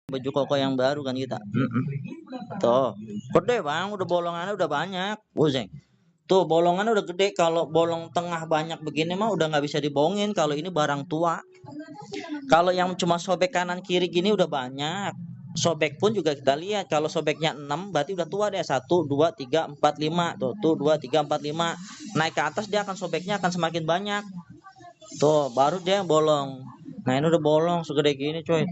baju koko yang baru kan kita. Tuh, gede bang, udah bolongannya udah banyak, Boseng. Tuh bolongannya udah gede. Kalau bolong tengah banyak begini mah udah nggak bisa dibohongin. Kalau ini barang tua. Kalau yang cuma sobek kanan kiri gini udah banyak. Sobek pun juga kita lihat. Kalau sobeknya 6 berarti udah tua deh. 1, 2, 3, 4, 5. Tuh 2, 3, 4, 5. Naik ke atas dia akan sobeknya akan semakin banyak. Tuh baru dia yang bolong. Nah ini udah bolong segede gini coy.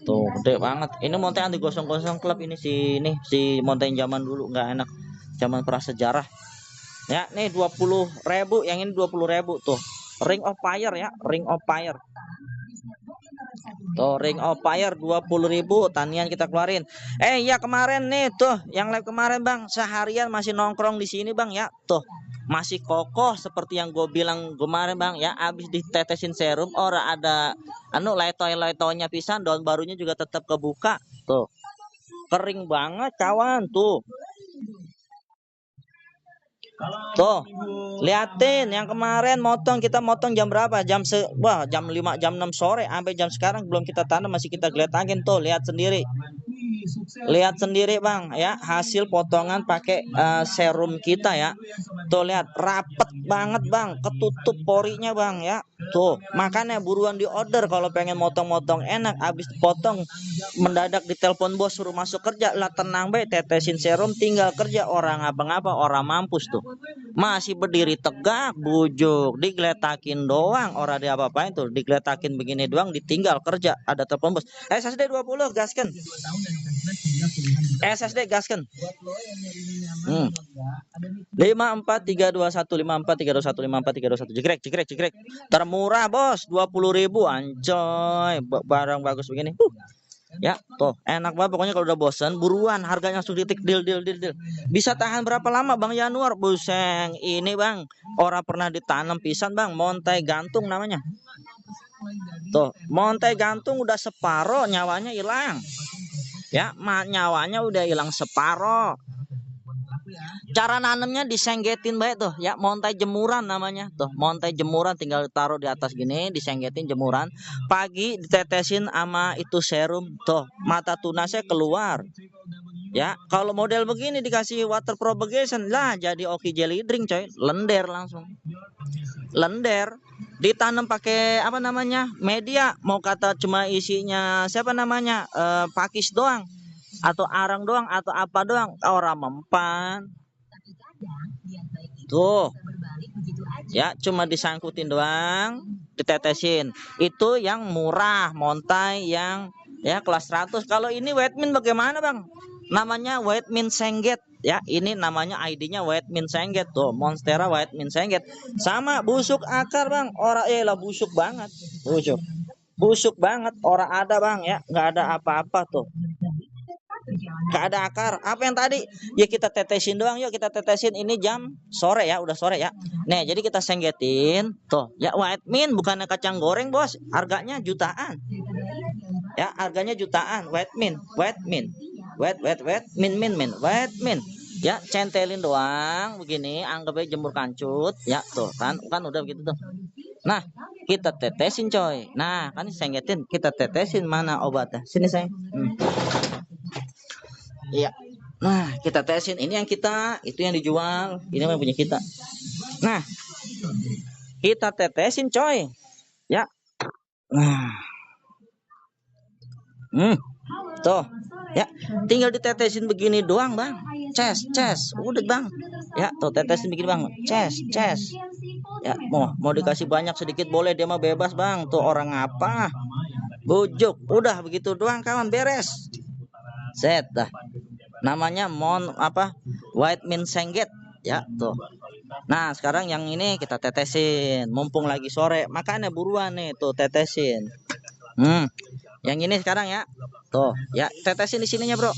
Tuh gede banget. Ini montai anti gosong-gosong klub ini si montai zaman dulu nggak enak. Zaman prasejarah. Ya, nih 20.000, yang ini 20.000 tuh. Ring of Fire ya, Ring of Fire. Tuh, Ring of Fire 20.000 tanian kita keluarin. Ya kemarin nih tuh, yang live kemarin Bang, seharian masih nongkrong di sini Bang ya. Tuh, masih kokoh seperti yang gue bilang kemarin Bang ya. Abis ditetesin serum, ora ada letoy-letoynya pisan, daun barunya juga tetap kebuka. Tuh. Kering banget kawan tuh. Tuh, liatin yang kemarin kita motong jam berapa? Jam 5 jam 6 sore sampai jam sekarang belum kita tanam, masih kita geletakin tuh, lihat sendiri. Lihat sendiri Bang ya, hasil potongan pakai serum kita ya. Tuh lihat rapet banget Bang, ketutup porinya Bang ya. Tuh, makanya buruan di order kalau pengen motong-motong enak. Habis potong mendadak ditelepon bos suruh masuk kerja, lah tenang be, tetesin serum tinggal kerja, orang ngapa-ngapa, orang mampus tuh. Masih berdiri tegak, bujuk, digeletakin doang, orang dia apa-apain tuh, digeletakin begini doang, ditinggal kerja, ada telepon bos. SSD 20 gaskan. SSD gaskan. 54321 54321 54321 jegrek termurah bos 20.000 ancoy, barang bagus begini. Ya tuh enak banget pokoknya. Kalau udah bosen buruan, harganya langsung deal. Bisa tahan berapa lama Bang Januar? Buseng ini Bang, orang pernah ditanam pisan Bang, montai gantung namanya. Tuh montai gantung udah separoh nyawanya hilang ya, nyawanya udah hilang separoh. Cara nanamnya disenggetin baik tuh ya, montai jemuran namanya. Tuh montai jemuran, tinggal taruh di atas gini, disenggetin jemuran. Pagi ditetesin sama itu serum, tuh mata tunasnya keluar. Ya, kalau model begini dikasih water propagation lah jadi oki jelly drink coy, lender langsung. Lender ditanam pakai apa namanya? Media, mau kata cuma isinya siapa namanya? Pakis doang atau arang doang atau apa doang, orang mempan. Tuh. Ya, cuma disangkutin doang, ditetesin. Itu yang murah, montai yang ya kelas 100. Kalau ini Whitemin bagaimana, Bang? Namanya Whitemin Sengget ya. Ini namanya ID-nya Whitemin Sengget tuh, Monstera Whitemin Sengget. Sama busuk akar, Bang. Ora lah busuk banget. Busuk banget, ora ada, Bang ya. Nggak ada apa-apa tuh. Nggak ada akar. Apa yang tadi? Ya kita tetesin doang, yuk kita tetesin. Ini jam sore ya, udah sore ya. Nih, jadi kita senggetin. Tuh, ya Whitemin bukannya kacang goreng, Bos. Harganya jutaan. Ya, harganya jutaan. Whitemin. Whitemin. Ya, centelin doang begini, anggap aja jemur kancut. Ya, tuh kan udah begitu tuh. Nah, kita tetesin coy. Nah, kan senggetin, kita tetesin, mana obatnya? Sini sayang. Iya. Nah, kita tesin. Ini yang kita, itu yang dijual. Ini yang punya kita. Nah, kita tetesin coy. Ya. Nah. Tuh. Ya, tinggal ditetesin begini doang, Bang. Ces. Udah, Bang. Ya, tuh tetesin begini, Bang. Ces. Ya, mau dikasih banyak sedikit boleh, dia mah bebas, Bang. Tuh orang apa? Bujuk. Udah begitu doang, kawan, beres. Set dah. Namanya Whitemin Sengget ya tuh. Nah sekarang yang ini kita tetesin, mumpung lagi sore, makanya buruan nih tuh tetesin. Yang ini sekarang ya tuh ya, tetesin di sininya bro,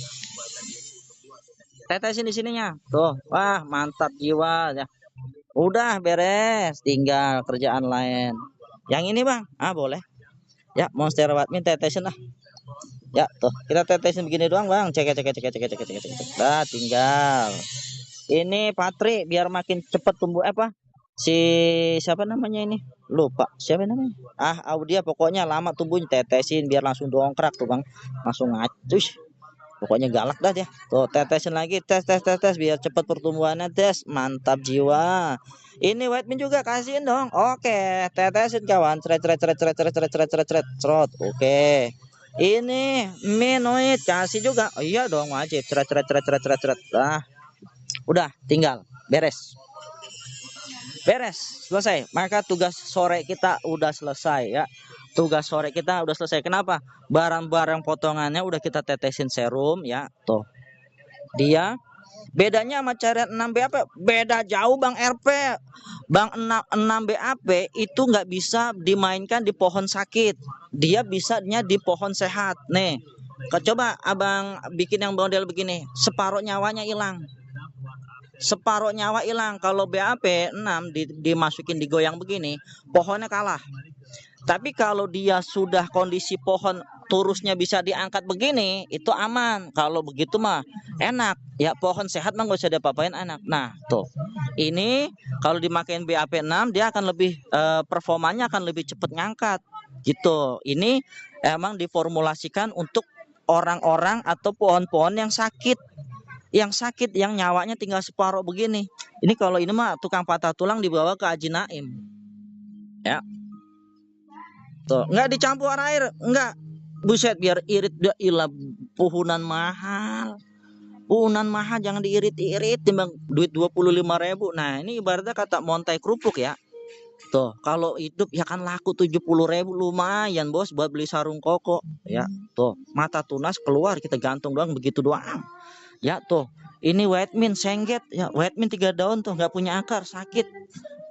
tetesin di sininya tuh. Wah mantap jiwa ya, udah beres, tinggal kerjaan lain. Yang ini Bang, boleh ya, Monstera Whitemin tetesin lah. Ya tuh kita tetesin begini doang Bang, cek. Nah tinggal ini patri biar makin cepat tumbuh si siapa namanya ini, lupa siapa namanya, Audia pokoknya lama tumbuhnya, tetesin biar langsung dongkrak tuh bang, langsung ngacus. Pokoknya galak dah dia. Tuh tetesin lagi, tes tes tes tes biar cepat pertumbuhannya, tes. Mantap jiwa. Ini white bean juga kasihin dong. Oke, tetesin kawan. Cret cret cret cret cret cret cret cret cret cerot. Oke. Ini minoid kasih juga. Oh, iya dong wajib. Cret cret cret cret cret cret. Nah, udah tinggal beres. Beres, selesai. Maka tugas sore kita udah selesai ya. Tugas sore kita udah selesai. Kenapa? Barang-barang potongannya udah kita tetesin serum ya. Tuh. Dia bedanya sama cairan 6 BAP beda jauh Bang RP. Bang 6 BAP itu nggak bisa dimainkan di pohon sakit. Dia bisanya di pohon sehat. Nih. Coba Abang bikin yang model begini, separuh nyawanya hilang. Separuh nyawa hilang. Kalau BAP 6 dimasukin digoyang begini, pohonnya kalah. Tapi kalau dia sudah kondisi pohon turusnya bisa diangkat begini, itu aman. Kalau begitu mah enak. Ya pohon sehat mah nggak usah diapa-apain enak. Nah, tuh. Ini kalau dimakai BAP 6 dia akan lebih performanya akan lebih cepat ngangkat. Gitu. Ini emang diformulasikan untuk orang-orang atau pohon-pohon yang sakit. Yang sakit, yang nyawanya tinggal separuh begini. Ini kalau ini mah tukang patah tulang dibawa ke Haji Naim. Ya. Tuh, nggak dicampur air, enggak. Buset biar irit dia ilah puhunan mahal. Puhunan mahal jangan diirit-irit timbang duit 25.000. Nah, ini ibaratnya kata montai kerupuk ya. Tuh, kalau hidup ya kan laku 70.000 lumayan bos buat beli sarung koko ya. Tuh, mata tunas keluar kita gantung doang begitu doang. Ya tuh, ini white mint sengget ya, white mint 3 daun tuh nggak punya akar sakit.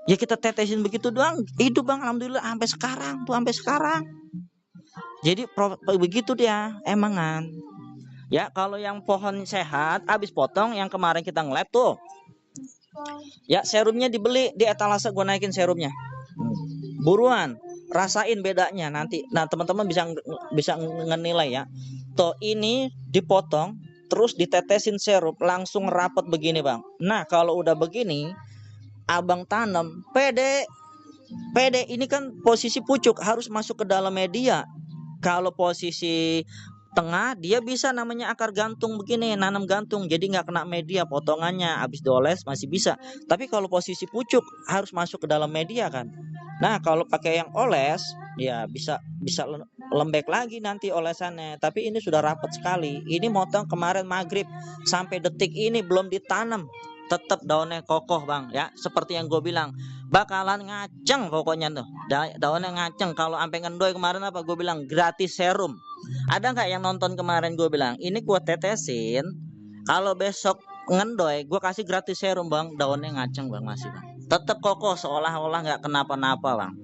Ya kita tetesin begitu doang hidup bang, alhamdulillah sampai sekarang tuh sampai sekarang. Jadi begitu dia emangan. Ya kalau yang pohon sehat habis potong yang kemarin kita nge-lab tuh. Ya serumnya dibeli di etalase gue naikin serumnya. Buruan rasain bedanya nanti. Nah teman-teman bisa ngenilai ya. Tuh ini dipotong terus ditetesin serum langsung rapet begini bang. Nah kalau udah begini abang tanam pede ini kan posisi pucuk harus masuk ke dalam media. Kalau posisi tengah dia bisa namanya akar gantung begini, nanam gantung jadi nggak kena media potongannya, habis dioles masih bisa. Tapi kalau posisi pucuk harus masuk ke dalam media kan. Nah kalau pakai yang oles ya bisa lembek lagi nanti olesannya. Tapi ini sudah rapat sekali. Ini motong kemarin maghrib sampai detik ini belum ditanam. Tetap daunnya kokoh bang ya, seperti yang gue bilang bakalan ngaceng pokoknya tuh daunnya ngaceng. Kalau sampai ngendoy kemarin apa gue bilang gratis serum. Ada nggak yang nonton kemarin gue bilang ini gue tetesin, kalau besok ngendoy gue kasih gratis serum bang, daunnya ngaceng bang masih bang, tetap kokoh seolah-olah nggak kenapa-napa bang.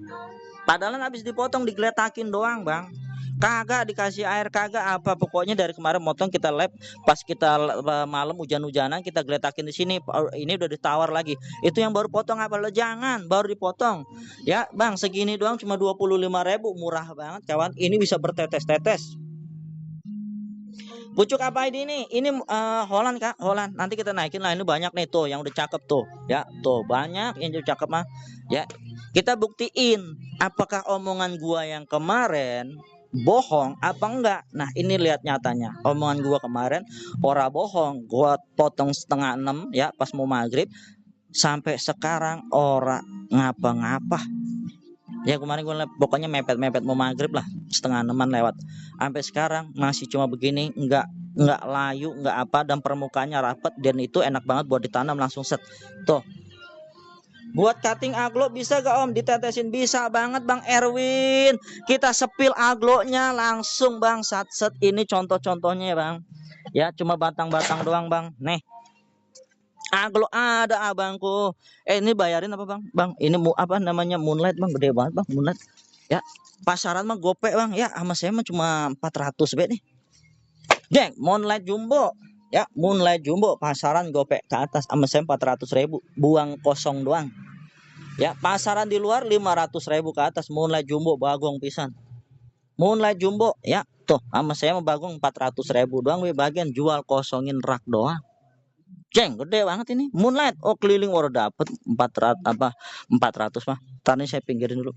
Padahal habis dipotong digeletakin doang bang, kagak dikasih air kagak apa. Pokoknya dari kemarin motong kita lab pas kita malam hujan-hujanan kita geletakin di sini. Ini udah ditawar lagi. Itu yang baru potong apa lo, jangan baru dipotong. Ya bang segini doang cuma 25.000, murah banget kawan. Ini bisa bertetes-tetes. Pucuk apa ini? Ini Holland kak, Holland. Nanti kita naikin lah. Ini banyak nih tuh yang udah cakep tuh. Ya tuh banyak yang udah cakep mah. Ya kita buktiin apakah omongan gua yang kemarin bohong apa enggak. Nah ini lihat nyatanya omongan gua kemarin ora bohong. Gua potong 5:30 ya pas mau maghrib, sampai sekarang ora ngapa-ngapa. Ya kemarin gue pokoknya mepet-mepet mau maghrib lah 5:30 lewat, sampai sekarang masih cuma begini, enggak layu enggak apa, dan permukaannya rapat dan itu enak banget buat ditanam langsung set. Tuh buat cutting aglo bisa gak om ditetesin? Bisa banget bang Erwin, kita sepil aglonya langsung bang set. Ini contoh-contohnya ya bang ya, cuma batang-batang doang bang. Nih aglo ada abangku. Ini bayarin apa bang? Bang ini apa namanya moonlight bang, gede banget bang moonlight ya. Pasaran mah gopek bang ya, sama saya mah cuma 400 bet nih. Jeng moonlight jumbo ya, moonlight jumbo pasaran gopek ke atas, sama saya 400.000 buang kosong doang ya. Pasaran di luar 500.000 ke atas. Moonlight jumbo bagong pisan, moonlight jumbo ya. Tuh sama saya mau bagong 400.000 doang, we bagian jual kosongin rak doang Ceng, gede banget ini. Moonlight. Oh, keliling baru dapat 400 apa 400 mah. Ntar nih saya pinggirin dulu.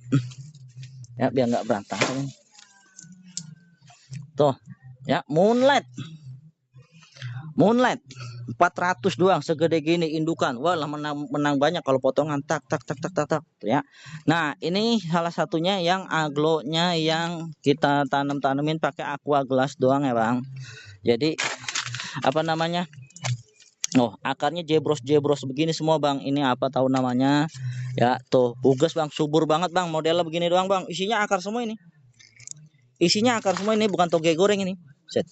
Ya, biar nggak berantakan. Tuh, ya, Moonlight. Moonlight 400 doang segede gini indukan. Wah, lah menang banyak kalau potongan tak tak tak tak tak tak ya. Nah, ini salah satunya yang aglonya yang kita tanemin pakai aqua glass doang ya, Bang. Jadi apa namanya? Oh, akarnya jebros begini semua, Bang. Ini apa tahu namanya? Ya, tuh, bugas, Bang. Subur banget, Bang. Modelnya begini doang, Bang. Isinya akar semua ini. Isinya akar semua ini, bukan toge goreng ini. Set.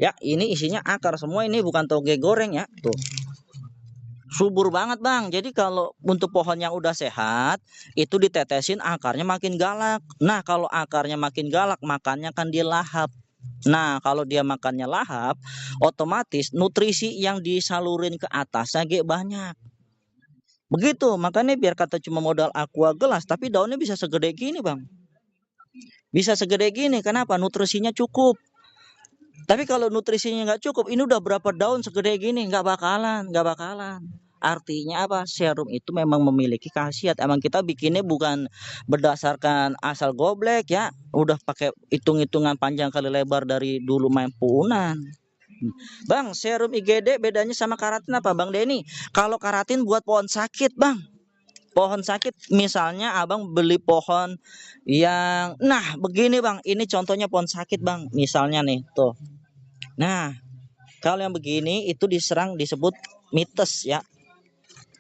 Ya, ini isinya akar semua ini, bukan toge goreng ya. Tuh. Subur banget, Bang. Jadi kalau untuk pohon yang udah sehat, itu ditetesin akarnya makin galak. Nah, kalau akarnya makin galak, makannya kan dia lahap. Nah, kalau dia makannya lahap, otomatis nutrisi yang disalurin ke atasnya gak banyak. Begitu, makanya biar kata cuma modal aqua gelas, tapi daunnya bisa segede gini, Bang. Bisa segede gini, kenapa? Nutrisinya cukup. Tapi kalau nutrisinya nggak cukup, ini udah berapa daun segede gini, nggak bakalan. Artinya apa? Serum itu memang memiliki khasiat. Emang kita bikinnya bukan berdasarkan asal goblek ya. Udah pakai hitung-hitungan panjang kali lebar dari dulu main punan. Bang, serum IGD bedanya sama karatin apa, Bang Denny? Kalau karatin buat pohon sakit, Bang. Pohon sakit, misalnya abang beli pohon yang, nah begini Bang, ini contohnya pohon sakit Bang. Misalnya nih, tuh. Nah, kalau yang begini itu disebut mites ya.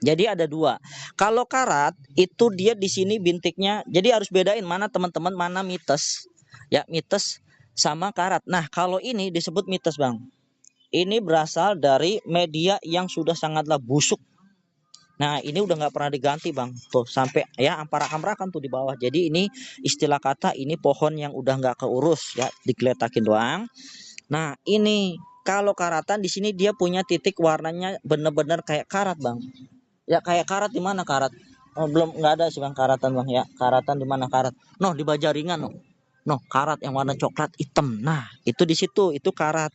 Jadi ada dua. Kalau karat itu dia di sini bintiknya. Jadi harus bedain mana teman-teman mana mites. Ya, mites sama karat. Nah, kalau ini disebut mites, Bang. Ini berasal dari media yang sudah sangatlah busuk. Nah, ini udah nggak pernah diganti, Bang. Tuh, sampai ya amprak-amprakan tuh di bawah. Jadi ini istilah kata ini pohon yang udah nggak keurus ya, digeletakin doang. Nah, ini kalau karatan di sini dia punya titik warnanya bener-bener kayak karat, Bang. Ya kayak karat di mana karat? Oh, belum nggak ada sih Bang karatan, Bang ya. Karatan di mana karat? Noh, di Bajaringan, noh. Noh, karat yang warna coklat hitam. Nah, itu di situ, itu karat.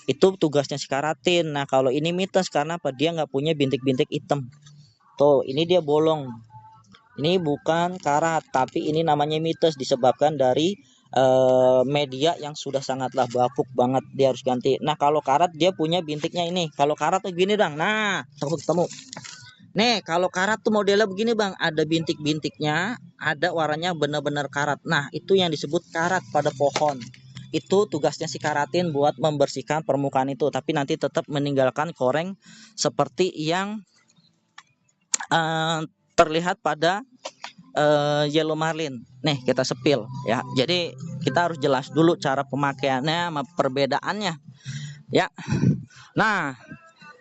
Itu tugasnya si karatin. Nah, kalau ini mites karena apa? Dia nggak punya bintik-bintik hitam. Tuh, ini dia bolong. Ini bukan karat, tapi ini namanya mites disebabkan dari media yang sudah sangatlah bapuk banget, dia harus ganti. Nah, kalau karat dia punya bintiknya ini. Kalau karat tuh gini, Bang. Nah, ketemu. Nih, kalau karat tuh modelnya begini, Bang. Ada bintik-bintiknya, ada warnanya benar-benar karat. Nah, itu yang disebut karat pada pohon. Itu tugasnya si karatin buat membersihkan permukaan itu, tapi nanti tetap meninggalkan koreng seperti yang terlihat pada yellow marlin. Nih kita sepil ya. Jadi kita harus jelas dulu cara pemakaiannya sama perbedaannya ya. Nah,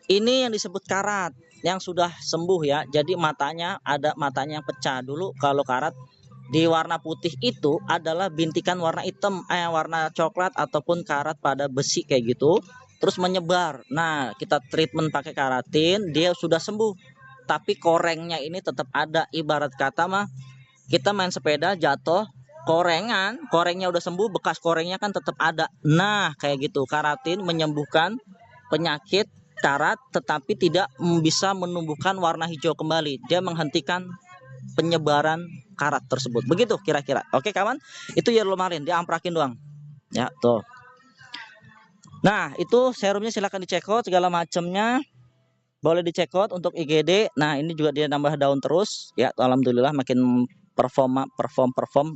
ini yang disebut karat yang sudah sembuh ya. Jadi matanya ada matanya yang pecah dulu. Kalau karat di warna putih itu adalah bintikan warna hitam, warna coklat ataupun karat pada besi kayak gitu. Terus menyebar. Nah, kita treatment pakai karatin, dia sudah sembuh. Tapi korengnya ini tetap ada. Ibarat kata mah kita main sepeda jatuh korengnya udah sembuh, bekas korengnya kan tetap ada. Nah, kayak gitu. Karatin menyembuhkan penyakit karat tetapi tidak bisa menumbuhkan warna hijau kembali. Dia menghentikan penyebaran karat tersebut. Begitu kira-kira. Oke, kawan? Itu yellow marlin, diamprakin doang. Ya, tuh. Nah, itu serumnya silahkan dicek out segala macamnya. Boleh dicek out untuk IGD. Nah, ini juga dia nambah daun terus. Ya, alhamdulillah makin perform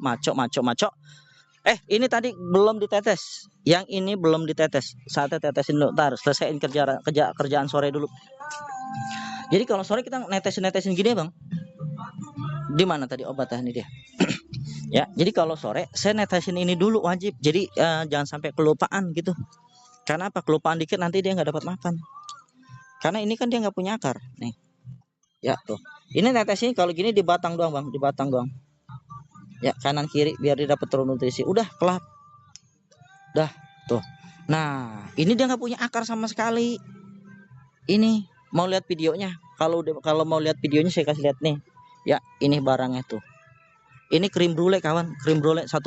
maco. Ini tadi belum ditetes. Yang ini belum ditetes. Saatnya tetesin dulu. Ntar selesaiin kerjaan sore dulu. Jadi kalau sore kita netesin gini, Bang. Di mana tadi obatnya ini dia? Ya, jadi kalau sore saya netesin ini dulu wajib. Jadi jangan sampai kelupaan gitu. Karena apa? Kelupaan dikit nanti dia nggak dapat makan. Karena ini kan dia nggak punya akar. Nih. Ya, tuh. Ini netesin kalau gini di batang doang, Bang. Di batang doang. Ya, kanan kiri biar dia dapat terus nutrisi. Udah, kelap. Dah, tuh. Nah, ini dia nggak punya akar sama sekali. Ini mau lihat videonya. Kalau mau lihat videonya saya kasih lihat nih. Ya, ini barangnya tuh. Ini krim brulee, kawan. Krim brulee 1,8.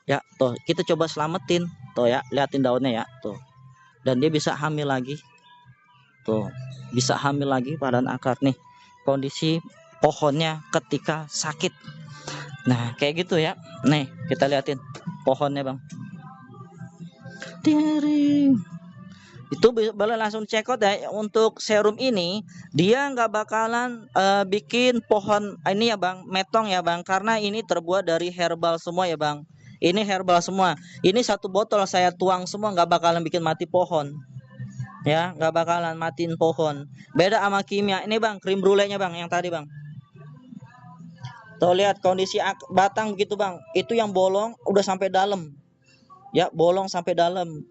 Ya, tuh. Kita coba selamatin. Tuh ya, liatin daunnya ya, tuh. Dan dia bisa hamil lagi. tuh bisa hamil lagi pada akar nih kondisi pohonnya ketika sakit. Nah kayak gitu ya. Nih kita liatin pohonnya bang. Tiring. Itu boleh langsung check out ya. Untuk serum ini dia nggak bakalan bikin pohon ini ya bang metong ya bang, karena ini terbuat dari herbal semua ya bang. Ini herbal semua. Ini satu botol saya tuang semua, nggak bakalan bikin mati pohon ya, nggak bakalan matiin pohon. Beda sama kimia ini bang, krim brulenya bang yang tadi bang. Tuh lihat kondisi batang begitu bang, itu yang bolong udah sampai dalam ya, bolong sampai dalam.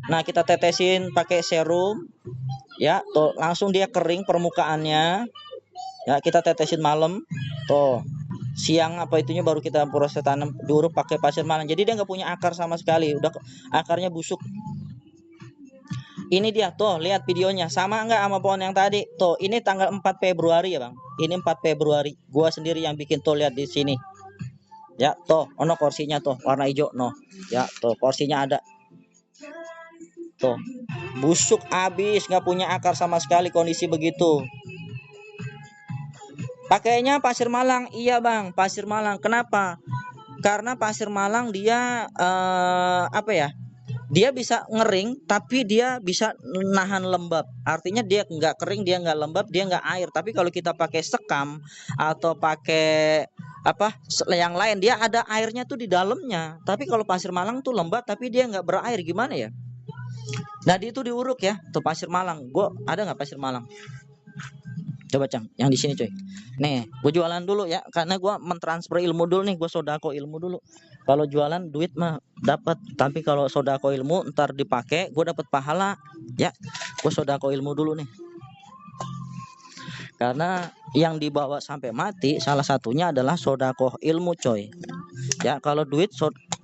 Nah kita tetesin pakai serum ya, tuh langsung dia kering permukaannya ya, kita tetesin malam tuh, siang apa itunya baru kita proses tanam diuruk pakai pasir malang. Jadi dia nggak punya akar sama sekali, udah akarnya busuk. Ini dia tuh, lihat videonya sama nggak sama pohon yang tadi tuh. Ini tanggal 4 Februari ya bang, ini 4 Februari gua sendiri yang bikin tuh, lihat di sini ya tuh, ono kursinya tuh warna hijau no ya, tuh kursinya ada tuh, busuk habis, nggak punya akar sama sekali kondisi begitu. Pakainya pasir malang, iya bang, pasir malang. Kenapa? Karena pasir malang dia apa ya, dia bisa ngering tapi dia bisa nahan lembab. Artinya dia nggak kering, dia nggak lembab, dia nggak air. Tapi kalau kita pakai sekam atau pakai apa yang lain, dia ada airnya tuh di dalamnya. Tapi kalau pasir malang tuh lembab tapi dia nggak berair, gimana ya. Nah itu diuruk ya tuh pasir malang. Gua ada nggak pasir malang? Coba cang, yang di sini coy. Nih, gue jualan dulu ya, karena gue mentransfer ilmu dulu nih, gue sodako ilmu dulu. Kalau jualan duit mah dapat, tapi kalau sodako ilmu ntar dipakai, gue dapat pahala ya. Gue sodako ilmu dulu nih. Karena yang dibawa sampai mati salah satunya adalah sodako ilmu coy. Ya kalau duit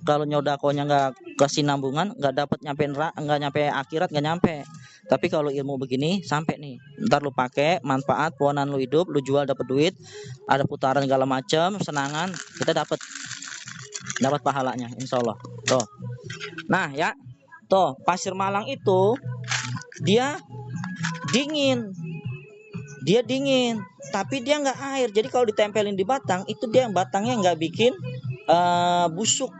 kalau nyodakonya nggak kesinambungan, nggak dapat nggak nyampe akhirat, nggak nyampe. Tapi kalau ilmu begini sampai nih, ntar lu pakai manfaat, pohonan lu hidup, lu jual dapat duit, ada putaran segala macam, senangan, kita dapat pahalanya, insya Allah. Tuh, nah ya, tuh pasir malang itu dia dingin, tapi dia nggak air. Jadi kalau ditempelin di batang, itu dia batangnya nggak bikin busuk.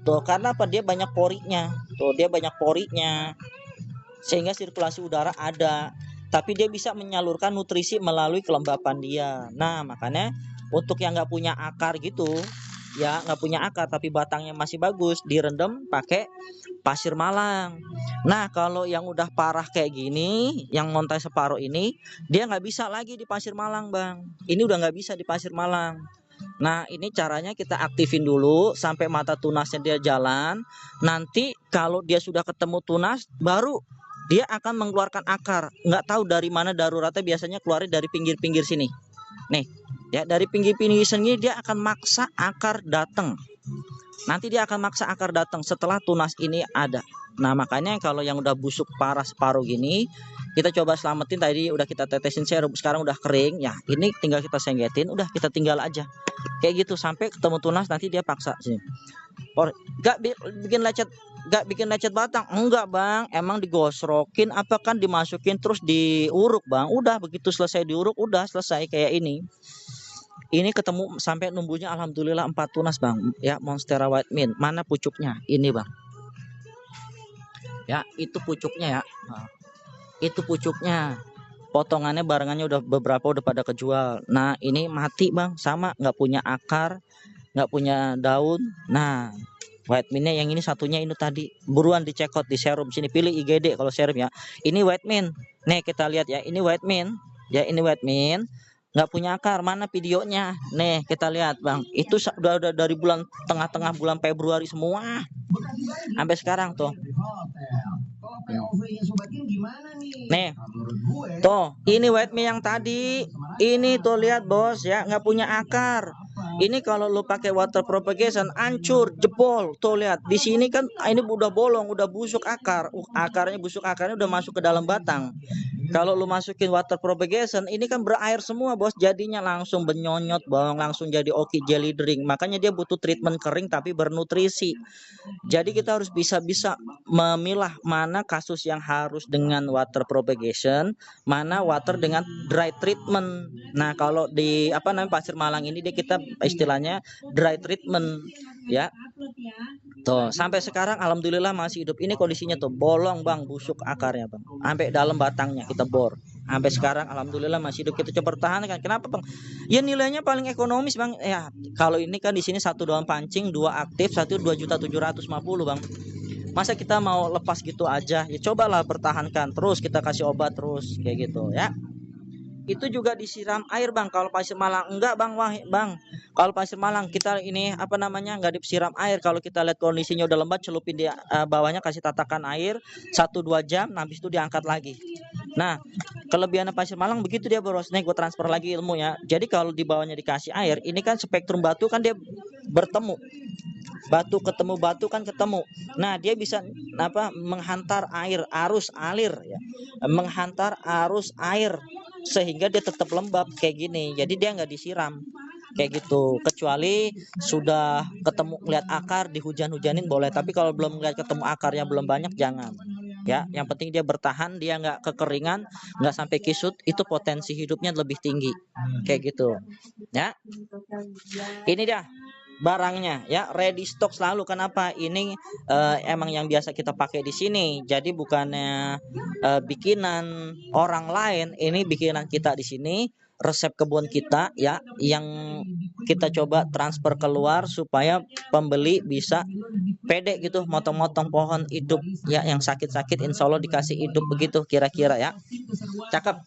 Tuh karena apa, dia banyak porinya. Tuh dia banyak porinya sehingga sirkulasi udara ada, tapi dia bisa menyalurkan nutrisi melalui kelembapan dia. Nah makanya untuk yang nggak punya akar gitu ya, nggak punya akar tapi batangnya masih bagus, direndam pakai pasir malang. Nah kalau yang udah parah kayak gini, yang montai separuh ini, dia nggak bisa lagi di pasir malang bang. Ini udah nggak bisa di pasir malang. Nah ini caranya kita aktifin dulu sampai mata tunasnya dia jalan. Nanti kalau dia sudah ketemu tunas, baru dia akan mengeluarkan akar. Nggak tahu dari mana daruratnya, biasanya keluar dari pinggir-pinggir sini. Nih ya, dari pinggir-pinggir sini dia akan maksa akar datang. Nanti dia akan maksa akar datang setelah tunas ini ada. Nah makanya kalau yang udah busuk parah separuh gini, kita coba selamatin. Tadi udah kita tetesin serum, sekarang udah kering ya, ini tinggal kita senggetin, udah kita tinggal aja kayak gitu sampai ketemu tunas. Nanti dia paksa sini. Gak bikin lecet batang, enggak bang, emang digosrokin apa kan, dimasukin terus diuruk bang. Udah begitu selesai diuruk, udah selesai kayak ini. Ini ketemu sampai numbuhnya alhamdulillah 4 tunas bang ya, Monstera White Mint. Mana pucuknya? Ini bang ya, itu pucuknya ya. Nah, itu pucuknya, potongannya barengannya udah beberapa udah pada kejual. Nah ini mati bang, sama nggak punya akar, nggak punya daun. Nah White Mint-nya yang ini satunya ini tadi, buruan dicekot di serum sini, pilih IGD kalau serum ya. Ini White Mint. Nih kita lihat ya, ini White Mint ya, ini White Mint nggak punya akar. Mana videonya? Nih kita lihat bang, itu udah dari bulan tengah-tengah bulan Februari semua sampai sekarang tuh. Nih tuh, ini White Mint yang tadi ini tuh, lihat bos ya, nggak punya akar. Ini kalau lu pakai water propagation hancur, jebol. Tuh lihat di sini kan, ini udah bolong, udah busuk akar. Akarnya busuk, akarnya udah masuk ke dalam batang. Kalau lu masukin water propagation, ini kan berair semua bos, jadinya langsung benyonyot bang, langsung jadi oki jelly drink. Makanya dia butuh treatment kering tapi bernutrisi. Jadi kita harus bisa memilah mana kasus yang harus dengan water propagation, mana water dengan dry treatment. Nah kalau di apa namanya Pasir Malang ini dia kita istilahnya dry treatment ya. Tuh, sampai sekarang alhamdulillah masih hidup. Ini kondisinya tuh bolong bang, busuk akarnya bang, sampai dalam batangnya kita bor. Sampai sekarang alhamdulillah masih hidup, kita coba pertahankan. Kenapa bang? Ya nilainya paling ekonomis bang. Ya kalau ini kan di sini satu doang pancing, dua aktif, satu 2.750.000 bang. Masa kita mau lepas gitu aja? Ya cobalah pertahankan terus, kita kasih obat terus kayak gitu ya. Itu juga disiram air bang. Kalau Pasir Malang enggak bang, wah bang, kalau Pasir Malang kita ini apa namanya nggak disiram air. Kalau kita lihat kondisinya udah lembat, celupin di bawahnya, kasih tatakan air 1-2 jam, habis itu diangkat lagi. Nah kelebihannya Pasir Malang begitu dia bros. Nih gue transfer lagi ilmunya. Jadi kalau di bawahnya dikasih air, ini kan spektrum batu kan dia bertemu, batu ketemu batu kan ketemu. Nah dia bisa apa menghantar air, arus alir ya, menghantar arus air sehingga dia tetap lembab kayak gini. Jadi dia nggak disiram kayak gitu, kecuali sudah ketemu lihat akar dihujan-hujanin boleh, tapi kalau belum lihat ketemu akarnya belum banyak jangan ya. Yang penting dia bertahan, dia nggak kekeringan, nggak sampai kisut, itu potensi hidupnya lebih tinggi kayak gitu ya. Ini dia barangnya ya, ready stock selalu. Kenapa ini emang yang biasa kita pakai di sini, jadi bukannya bikinan orang lain, ini bikinan kita di sini, resep kebun kita ya, yang kita coba transfer keluar supaya pembeli bisa pede gitu motong-motong pohon hidup ya, yang sakit-sakit insya Allah dikasih hidup begitu kira-kira ya. Cakep.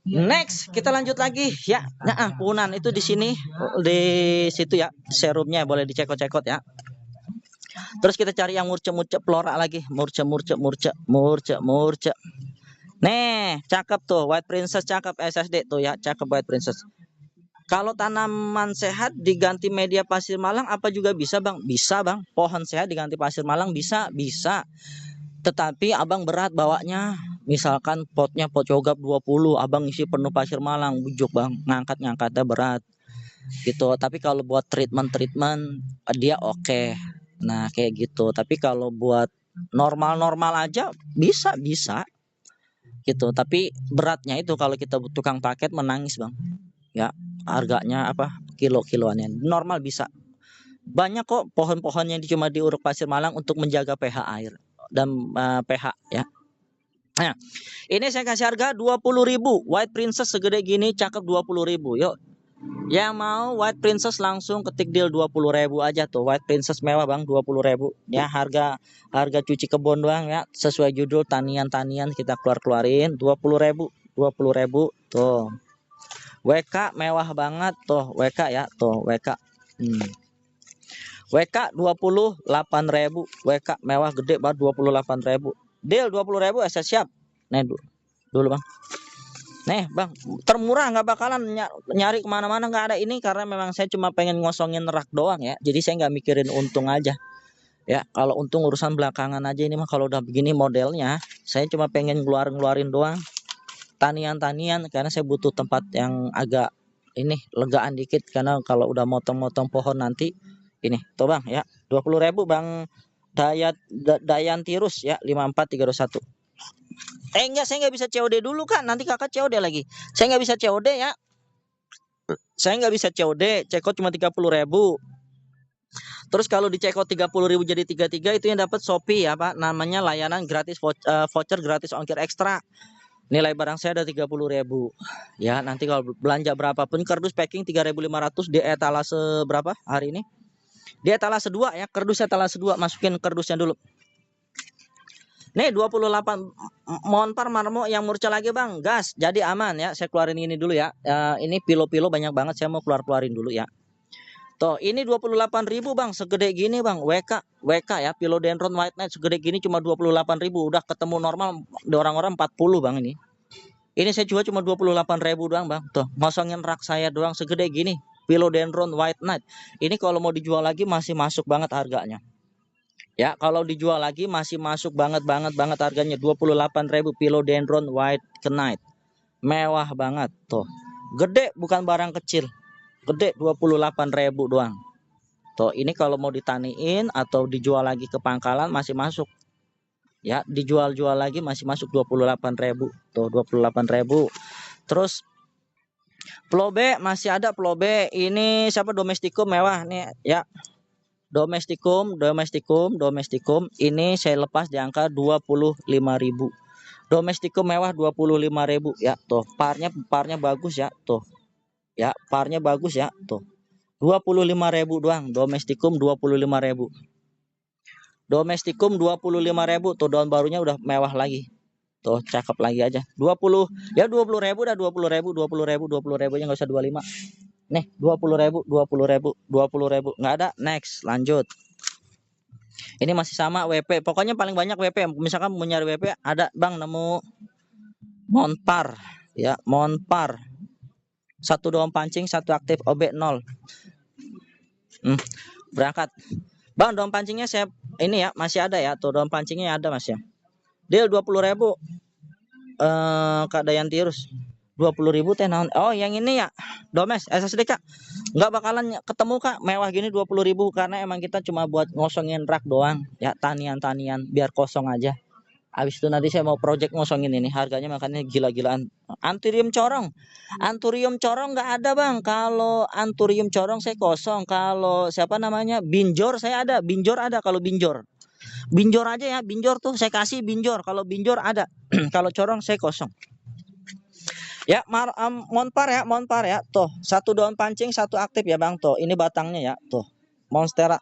Next kita lanjut lagi ya. Nah, punan itu di sini, di situ ya, serumnya boleh dicekot-cekot ya. Terus kita cari yang murce-murce flora lagi, murce. Nih, cakep tuh White Princess, cakep SSD tuh ya, cakep White Princess. Kalau tanaman sehat diganti media Pasir Malang apa juga bisa bang? Bisa bang, pohon sehat diganti Pasir Malang bisa. Tetapi abang berat bawanya, misalkan potnya pot cogap 20, abang isi penuh Pasir Malang, bujuk bang, ngangkatnya berat gitu. Tapi kalau buat treatment dia oke. Nah kayak gitu. Tapi kalau buat normal aja bisa gitu. Tapi beratnya itu kalau kita tukang paket menangis bang ya, harganya apa kilo-kiloannya. Normal bisa. Banyak kok pohon-pohon yang cuma diuruk Pasir Malang untuk menjaga pH air dan pH ya. Nah, ini saya kasih harga 20.000. White Princess segede gini cakep 20.000. Yuk. Yang mau White Princess langsung ketik deal 20.000 aja tuh. White Princess mewah bang 20.000 ya, harga cuci kebun doang ya, sesuai judul tanian kita keluarin 20.000 tuh. WK mewah banget tuh, WK ya tuh, WK. WK 28.000, WK mewah gede banget 28.000. Deal 20.000 saya siap. Nih dulu bang. Nih bang, termurah, nggak bakalan nyari kemana-mana, nggak ada ini, karena memang saya cuma pengen ngosongin rak doang ya. Jadi saya nggak mikirin untung aja. Ya kalau untung urusan belakangan aja, ini mah kalau udah begini modelnya, saya cuma pengen ngeluarin doang. Tanian, karena saya butuh tempat yang agak ini legaan dikit, karena kalau udah motong-motong pohon nanti ini tuh bang ya 20.000 bang Dayantirus ya 54321. Enggak, saya nggak bisa COD dulu kan, nanti kakak COD lagi. Saya nggak bisa COD ya, saya nggak bisa COD, cekot cuma 30.000. Terus kalau dicekot 30.000 jadi 33, itu yang dapat Shopee ya pak, namanya layanan gratis voucher gratis ongkir ekstra. Nilai barang saya ada 30.000 ya. Nanti kalau belanja berapapun, kardus packing 3.500 di etalase berapa hari ini? Di etalase 2 ya, kardus etalase 2, masukin kardusnya dulu. Nih 28 monpar marmo yang murca lagi bang, gas, jadi aman ya. Saya keluarin ini dulu ya. Ini pilo-pilo banyak banget, saya mau keluarin dulu ya. Tuh, ini 28.000 bang, segede gini bang, WK ya, Philodendron White Knight segede gini cuma 28.000, udah ketemu normal di orang-orang 40 bang ini. Ini saya jual cuma 28.000 doang bang. Tuh, ngosongin rak saya doang segede gini, Philodendron White Knight. Ini kalau mau dijual lagi masih masuk banget harganya. Ya, kalau dijual lagi masih masuk banget harganya 28.000 Philodendron White Knight. Mewah banget tuh. Gede, bukan barang kecil. Gede 28.000 doang. Tuh, ini kalau mau ditaniin atau dijual lagi ke pangkalan masih masuk. Ya, dijual-jual lagi masih masuk 28.000. Tuh, 28.000. Terus Plobe masih ada Plobe. Ini siapa, domestikum mewah nih ya. Domestikum. Ini saya lepas di angka 25.000. Domestikum mewah 25.000 ya. Tuh, parnya bagus ya. Tuh. Ya, parnya bagus ya. Tuh. 25.000 doang. Domestikum 25.000. Domestikum 25.000. Tuh, daun barunya udah mewah lagi. Tuh, cakep lagi aja. 20 ya, 20.000 dah, 20.000 aja, nggak usah 25. Nih, 20.000. Nggak ada. Next, lanjut. Ini masih sama WP. Pokoknya paling banyak WP. Misalkan mau nyari WP, ada Bang nemu Monpar ya, Monpar. Satu daun pancing, satu aktif OB 0. Berangkat. Bang, daun pancingnya saya ini ya, masih ada ya. Tuh, daun pancingnya ada Mas ya. Dia 20.000. Kak Dayantirus. 20.000 teh naon. Oh, yang ini ya. Domes SSD Kak. Nggak bakalan ketemu Kak mewah gini 20.000 karena emang kita cuma buat ngosongin rak doang ya, tanian biar kosong aja. Habis itu nanti saya mau project ngosongin ini, harganya makanya gila-gilaan. Anturium corong nggak ada Bang. Kalau anturium corong saya kosong. Kalau siapa namanya binjor saya ada. Kalau binjor aja ya, binjor tuh saya kasih binjor. Kalau binjor ada. Kalau corong saya kosong. Ya, Monpar ya. Tuh, satu daun pancing, satu aktif ya Bang. Tuh, ini batangnya ya. Tuh, Monstera.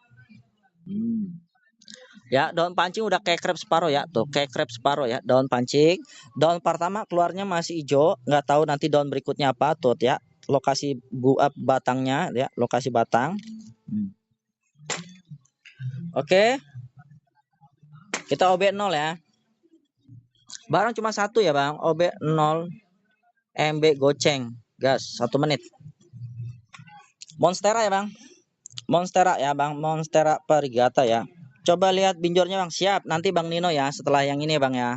Ya, daun pancing udah kayak krep separuh ya. Tuh, kayak krep separuh ya. Daun pancing. Daun pertama keluarnya masih hijau. Nggak tahu nanti daun berikutnya apa. Tuh ya. Lokasi batangnya ya. Lokasi batang. Oke. Kita OB 0 ya. Barang cuma satu ya Bang. OB 0. MB goceng. Gas. 1 menit. Monstera ya Bang. Monstera ya Bang. Monstera Parigata ya. Coba lihat binjornya Bang. Siap. Nanti Bang Nino ya. Setelah yang ini Bang ya.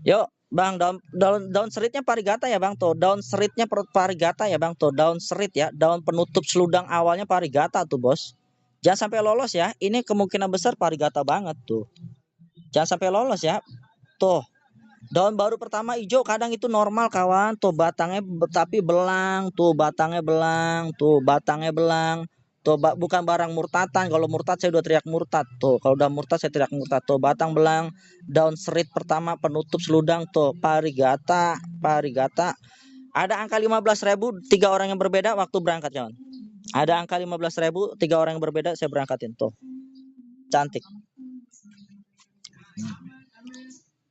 Yuk Bang, daun seritnya Parigata ya Bang. Tuh, daun seritnya Parigata ya Bang. Tuh, daun serit ya. Daun penutup seludang awalnya Parigata tuh Bos. Jangan sampai lolos ya. Ini kemungkinan besar Parigata banget tuh. Jangan sampai lolos ya. Tuh. Daun baru pertama hijau kadang itu normal kawan. Tuh batangnya tapi belang. Tuh batangnya belang. Tuh bukan barang murtatan. Kalau murtad saya udah teriak murtad. Tuh kalau udah murtad saya teriak murtad. Tuh batang belang. Daun serit pertama penutup seludang. Tuh Parigata. Ada angka 15.000 3 orang yang berbeda waktu berangkat kawan. Ada angka 15.000 3 orang yang berbeda saya berangkatin. Tuh cantik.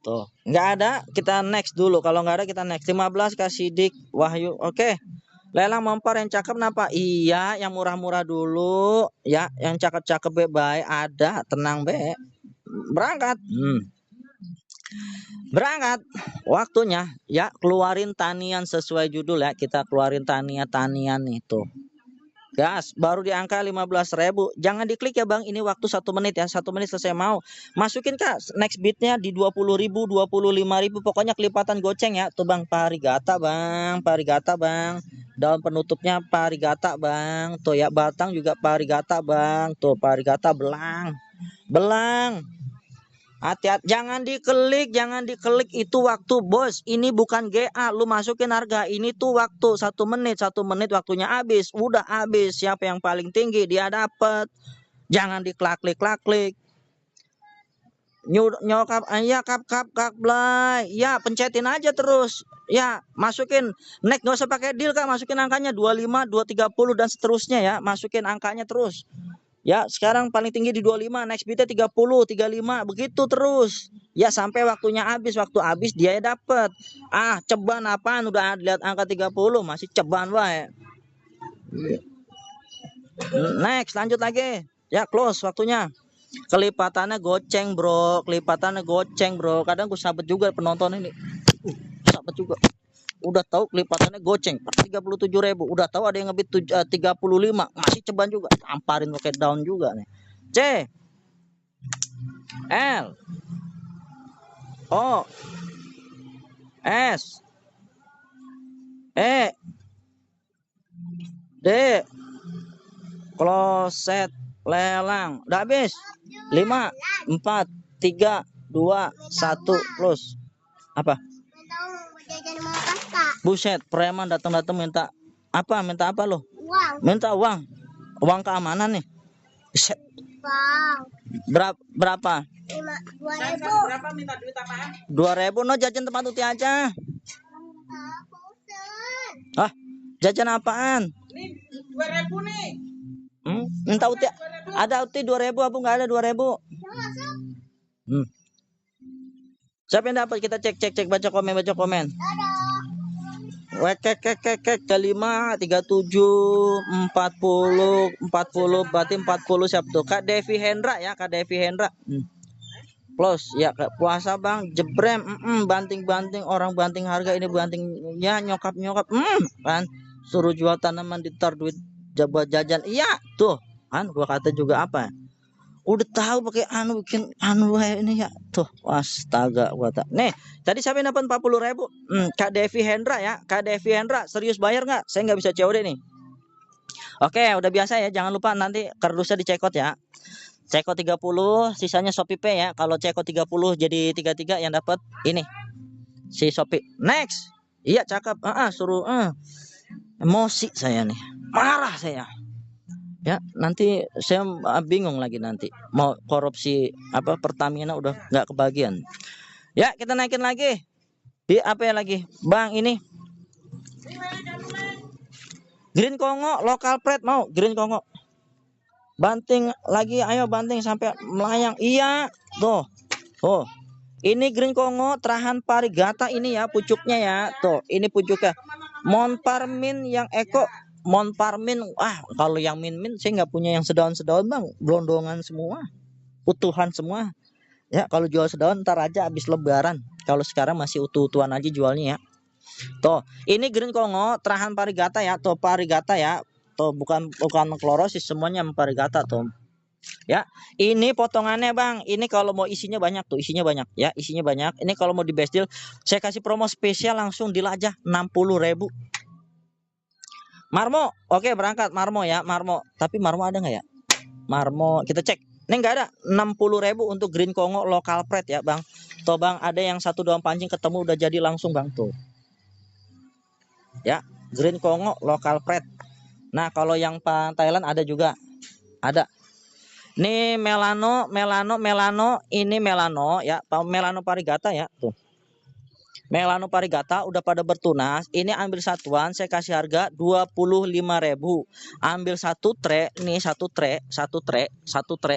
Tuh, nggak ada, kita next dulu. Kalau nggak ada kita next. 15 kasih Dik Wahyu. Oke. Lelang Monpar yang cakep kenapa? Iya, yang murah-murah dulu ya, yang cakep-cakep be baik ada, tenang be. Berangkat. Berangkat. Waktunya ya, keluarin tanian sesuai judul ya. Kita keluarin tanian nih tuh. Gas, baru di angka 15.000. Jangan diklik ya Bang, ini waktu 1 menit ya. 1 menit selesai mau. Masukin Kak next bitnya di 20.000, 25.000. Pokoknya kelipatan goceng ya. Tuh Bang, Parigata Bang. Daun penutupnya Parigata Bang. Tuh ya, batang juga Parigata Bang. Tuh Parigata belang. Hati-hati, jangan diklik itu waktu Bos. Ini bukan GA, lu masukin harga. Ini tuh waktu 1 menit waktunya habis. Udah habis. Siapa yang paling tinggi dia dapat. Jangan diklik. Nyokap ya kap blay. Ya pencetin aja terus. Ya, masukin next, nggak usah pakai deal Kak, masukin angkanya 25, 230 dan seterusnya ya. Masukin angkanya terus. Ya, sekarang paling tinggi di 25, next bidnya 30, 35, begitu terus. Ya, sampai waktunya habis. Waktu habis dia dapat. Ah, ceban apaan? Udah lihat angka 30, masih ceban wae. Next, lanjut lagi. Ya, close waktunya. Kelipatannya goceng, Bro. Kadang gue sabet juga penonton ini. Sabet juga. Udah tahu kelipatannya goceng 37.000, udah tahu ada yang ngebit 35, masih ceban juga, tamparin pakai daun juga nih. C L O S E D kloset lelang. Udah habis. 5 4 3 2 1 close. Apa? Buset, preman datang-datang minta apa? Minta apa lo? Uang. Minta uang. Uang keamanan nih. Buset. Wow. Berapa? 2.000. Berapa minta duit apaan? 2.000 no, jajan tempat Uti aja. Bosen. Ah, jajan apaan? Ini 2.000 nih. Minta Uti. Ada Uti 2.000, Abu nggak ada 2.000. Siapa yang dapat? Kita cek baca komen. Kek 5 37 40 berarti 40 siapa tuh? Kak Devi Hendra ya, Kak Devi Hendra. Plus ya, puasa Bang, jebrem, banting-banting, orang banting harga, ini bantingnya nyokap kan suruh jual tanaman ditar duit buat jajan. Iya tuh kan gua kata juga apa, udah tahu pakai bikin ini ya tuh, astaga gua tak. Nih tadi siapa yang dapat 40.000? Kak Devi Hendra ya, Kak Devi Hendra, serius bayar nggak? Saya nggak bisa COD nih. Oke, udah biasa ya, jangan lupa nanti kardusnya dicekot ya. Cekot 30, sisanya Shopee Pay ya. Kalau cekot 30 jadi 33 yang dapat ini si Shopee. Next. Iya cakep. Suruh emosi saya nih. Marah saya. Ya, nanti saya bingung lagi nanti. Mau korupsi apa Pertamina udah nggak kebagian. Ya, kita naikin lagi. Di apa ya lagi? Bang, ini Green Kongo lokal pret mau Green Kongo. Banting lagi, ayo banting sampai melayang. Iya, tuh. Oh. Ini Green Kongo Terahan Parigata ini ya pucuknya ya. Tuh, ini pucuknya. Monparmin yang eko, Monparmin. Kalau yang min saya nggak punya yang sedaun-sedaun, Bang. Blondongan semua. Utuhan semua. Ya, kalau jual sedaun ntar aja habis lebaran. Kalau sekarang masih utuh-utuhan aja jualnya ya. Tuh, ini Green Kongo Terahan Parigata ya. Tuh, Parigata ya. Tuh, bukan klorosis, semuanya Parigata tuh. Ya, ini potongannya Bang. Ini kalau mau isinya banyak tuh, isinya banyak ya, isinya banyak. Ini kalau mau di best deal saya kasih promo spesial langsung di Lajah 60.000. Marmo, oke berangkat Marmo ya, Marmo. Tapi Marmo ada nggak ya? Marmo kita cek. Ini nggak ada. 60.000 untuk Green Kongo lokal pret ya Bang. Tuh Bang, ada yang satu doang pancing ketemu udah jadi langsung Bang tuh. Ya, Green Kongo lokal pret. Nah, kalau yang Thailand ada juga. Ada. Ini Melano, ini Melano ya, Melano Parigata ya, tuh. Melano Parigata udah pada bertunas. Ini ambil satuan saya kasih harga 25.000. Ambil satu tray, nih satu tray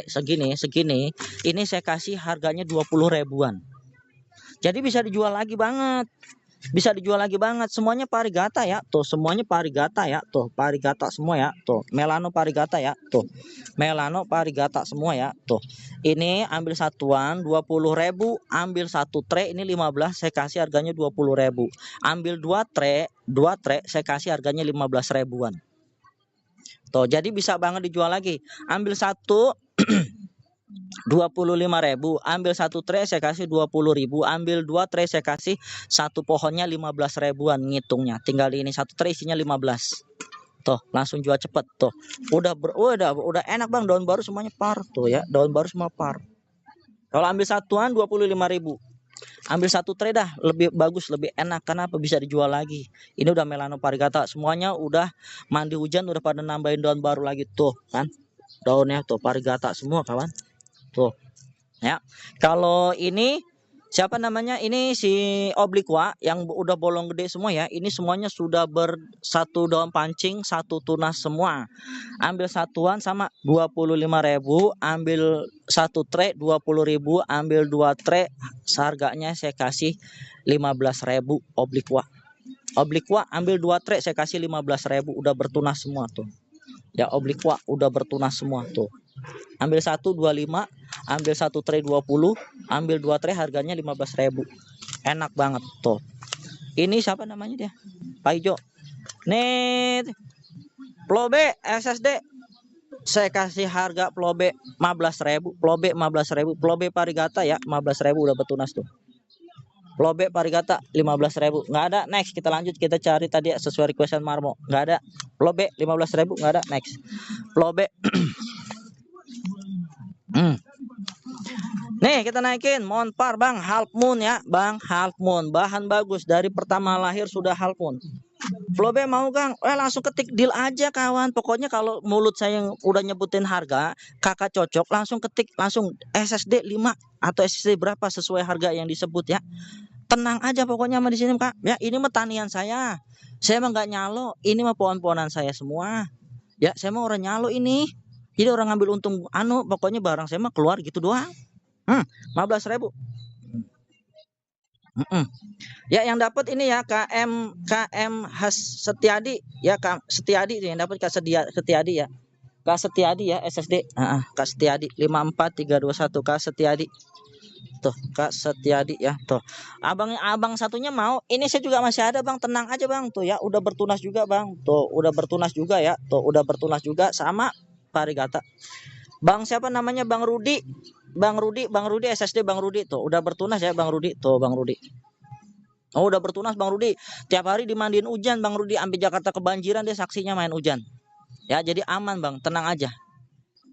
segini. Ini saya kasih harganya 20 ribuan. Jadi bisa dijual lagi banget. Semuanya Parigata ya, tuh semuanya Parigata ya, tuh Parigata semua ya, tuh Melano Parigata ya, tuh Melano Parigata semua ya, tuh ini ambil satuan 20.000, ambil satu tray ini 15 saya kasih harganya 20.000, ambil dua tray saya kasih harganya 15 ribuan. Tuh jadi bisa banget dijual lagi. Ambil satu 25.000, ambil satu tray saya kasih 20.000, ambil dua tray saya kasih satu pohonnya 15 ribuan ngitungnya. Tinggal ini satu tray isinya 15. Tuh, langsung jual cepet tuh. Udah enak Bang, daun baru semuanya par tuh ya, daun baru semua par. Kalau ambil satuan 25.000. Ambil satu tray dah, lebih bagus, lebih enak. Kenapa? Bisa dijual lagi. Ini udah Melano Parigata, semuanya udah mandi hujan, udah pada nambahin daun baru lagi tuh kan. Daunnya tuh Parigata semua kawan. Tuh ya, kalau ini siapa namanya, ini si Obliqua yang udah bolong gede semua ya, ini semuanya sudah bersatu daun pancing, satu tunas semua. Ambil satuan sama 25.000, ambil satu tray 20.000, ambil dua tray harganya saya kasih 15.000. Obliqua ambil dua tray saya kasih 15.000, udah bertunas semua tuh ya. Obliqua udah bertunas semua tuh. Ambil satu 25, ambil satu tray 20, ambil dua tray harganya 15.000. Enak banget tuh. Ini siapa namanya dia? Pak Ijo. Nih Plobe SSD saya kasih harga Plobe 15.000, Plobe 15.000, Plobe Parigata ya 15.000 udah bertunas tuh. Plobe Parigata 15.000, nggak ada. Next, kita lanjut, kita cari tadi sesuai requestan Marmo, nggak ada. Plobe 15.000, nggak ada. Next, Plobe. Nih kita naikin Monpar bang, half moon ya bang, half moon, bahan bagus dari pertama lahir sudah half moon. Plobe mau Kang? Langsung ketik deal aja kawan. Pokoknya kalau mulut saya yang udah nyebutin harga, kakak cocok langsung ketik, langsung SSD 5 atau SSD berapa sesuai harga yang disebut ya. Tenang aja pokoknya mah di sini Kak. Ya ini mah tanian saya. Saya mah nggak nyalo. Ini mah pohon-pohonan saya semua. Ya saya mah orang nyalo ini. Jadi orang ngambil untung pokoknya barang saya mah keluar gitu doang. 15.000. Ya yang dapat ini ya KM Setiadi ya, Kak Setiadi yang dapat Kak Setiadi ya. Kak Setiadi ya SSD. Kak Setiadi 54321 Kak Setiadi. Tuh Kak Setiadi ya. Tuh. Abang satunya mau. Ini saya juga masih ada Bang, tenang aja Bang. Tuh ya udah bertunas juga Bang. Tuh udah bertunas juga ya. Tuh udah bertunas juga sama Parigata. Bang siapa namanya Bang Rudi. Bang Rudi SSD Bang Rudi tuh udah bertunas ya Bang Rudi. Tuh Bang Rudi. Oh udah bertunas Bang Rudi. Tiap hari dimandiin hujan Bang Rudi, sampai Jakarta kebanjiran dia saksinya main hujan. Ya jadi aman Bang, tenang aja.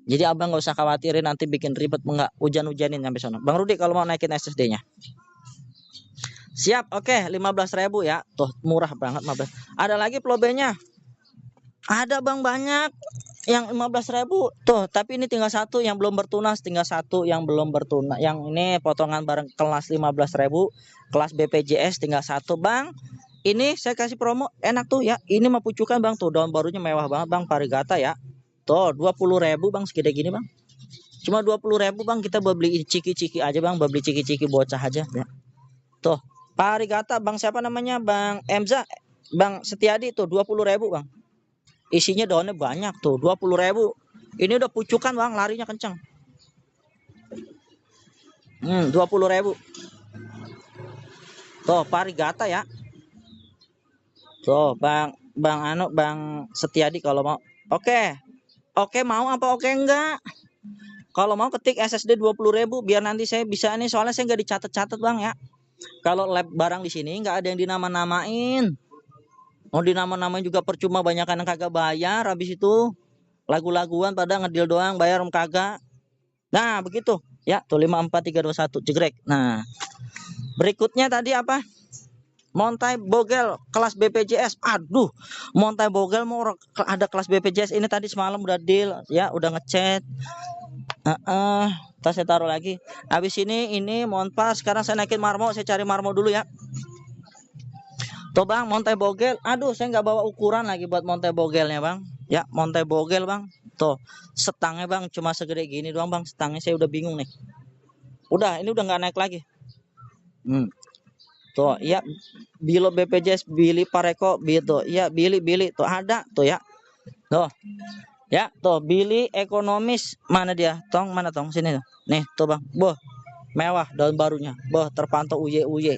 Jadi abang nggak usah khawatirin nanti bikin ribet enggak hujan-hujanin sampai sana. Bang Rudi kalau mau naikin SSD-nya. Siap, oke 15.000 ya. Tuh murah banget 15. Ada lagi Plobe-nya. Ada Bang banyak yang 15.000 tuh, tapi ini tinggal satu yang belum bertunas, tinggal satu yang belum bertunas. Yang ini potongan bareng kelas 15.000, kelas BPJS tinggal satu Bang. Ini saya kasih promo enak tuh ya. Ini mah pucukan Bang, tuh daun barunya mewah banget Bang, Parigata ya. Tuh 20.000 Bang, segede gini Bang. Cuma 20.000 Bang, kita beli ciki-ciki aja Bang, beli ciki-ciki bocah aja ya. Tuh Parigata Bang siapa namanya Bang Emza, Bang Setiadi tuh 20.000 Bang. Isinya daunnya banyak tuh 20.000. Ini udah pucukan Bang, larinya kencang. 20.000. Tuh Parigata ya. Tuh Bang Setiadi kalau mau. Oke mau apa oke enggak? Kalau mau ketik SSD 20.000 biar nanti saya bisa ini, soalnya saya nggak dicatat-catat Bang ya. Kalau lab barang di sini nggak ada yang dinama-namain. Mau dinama-namain juga percuma, banyak yang kagak bayar, habis itu lagu-laguan pada ngedil doang, bayar kagak. Nah begitu ya, tuh 54321 jegrek. Nah berikutnya tadi apa? Montai Bogel kelas BPJS. Aduh, Montai Bogel mau ada kelas BPJS ini tadi semalam udah deal ya, udah ngechat. Saya taruh lagi. Habis ini Monpas, sekarang saya naikin Marmo, saya cari Marmo dulu ya. Tuh Bang, Montai Bogel. Aduh, saya nggak bawa ukuran lagi buat Montai Bogelnya Bang. Ya, Montai Bogel Bang. Tuh, setangnya Bang cuma segede gini doang Bang. Setangnya saya udah bingung nih. Udah, ini udah nggak naik lagi. Tuh, ya, Bilo BPJS, Bili Pareko, gitu. Ya, Bili tuh ada tuh ya. Tuh. Ya, tuh Bili ekonomis, mana dia? Mana tong sini tuh. Nih, tuh Bang. Boh, mewah daun barunya. Boh, terpantau uye.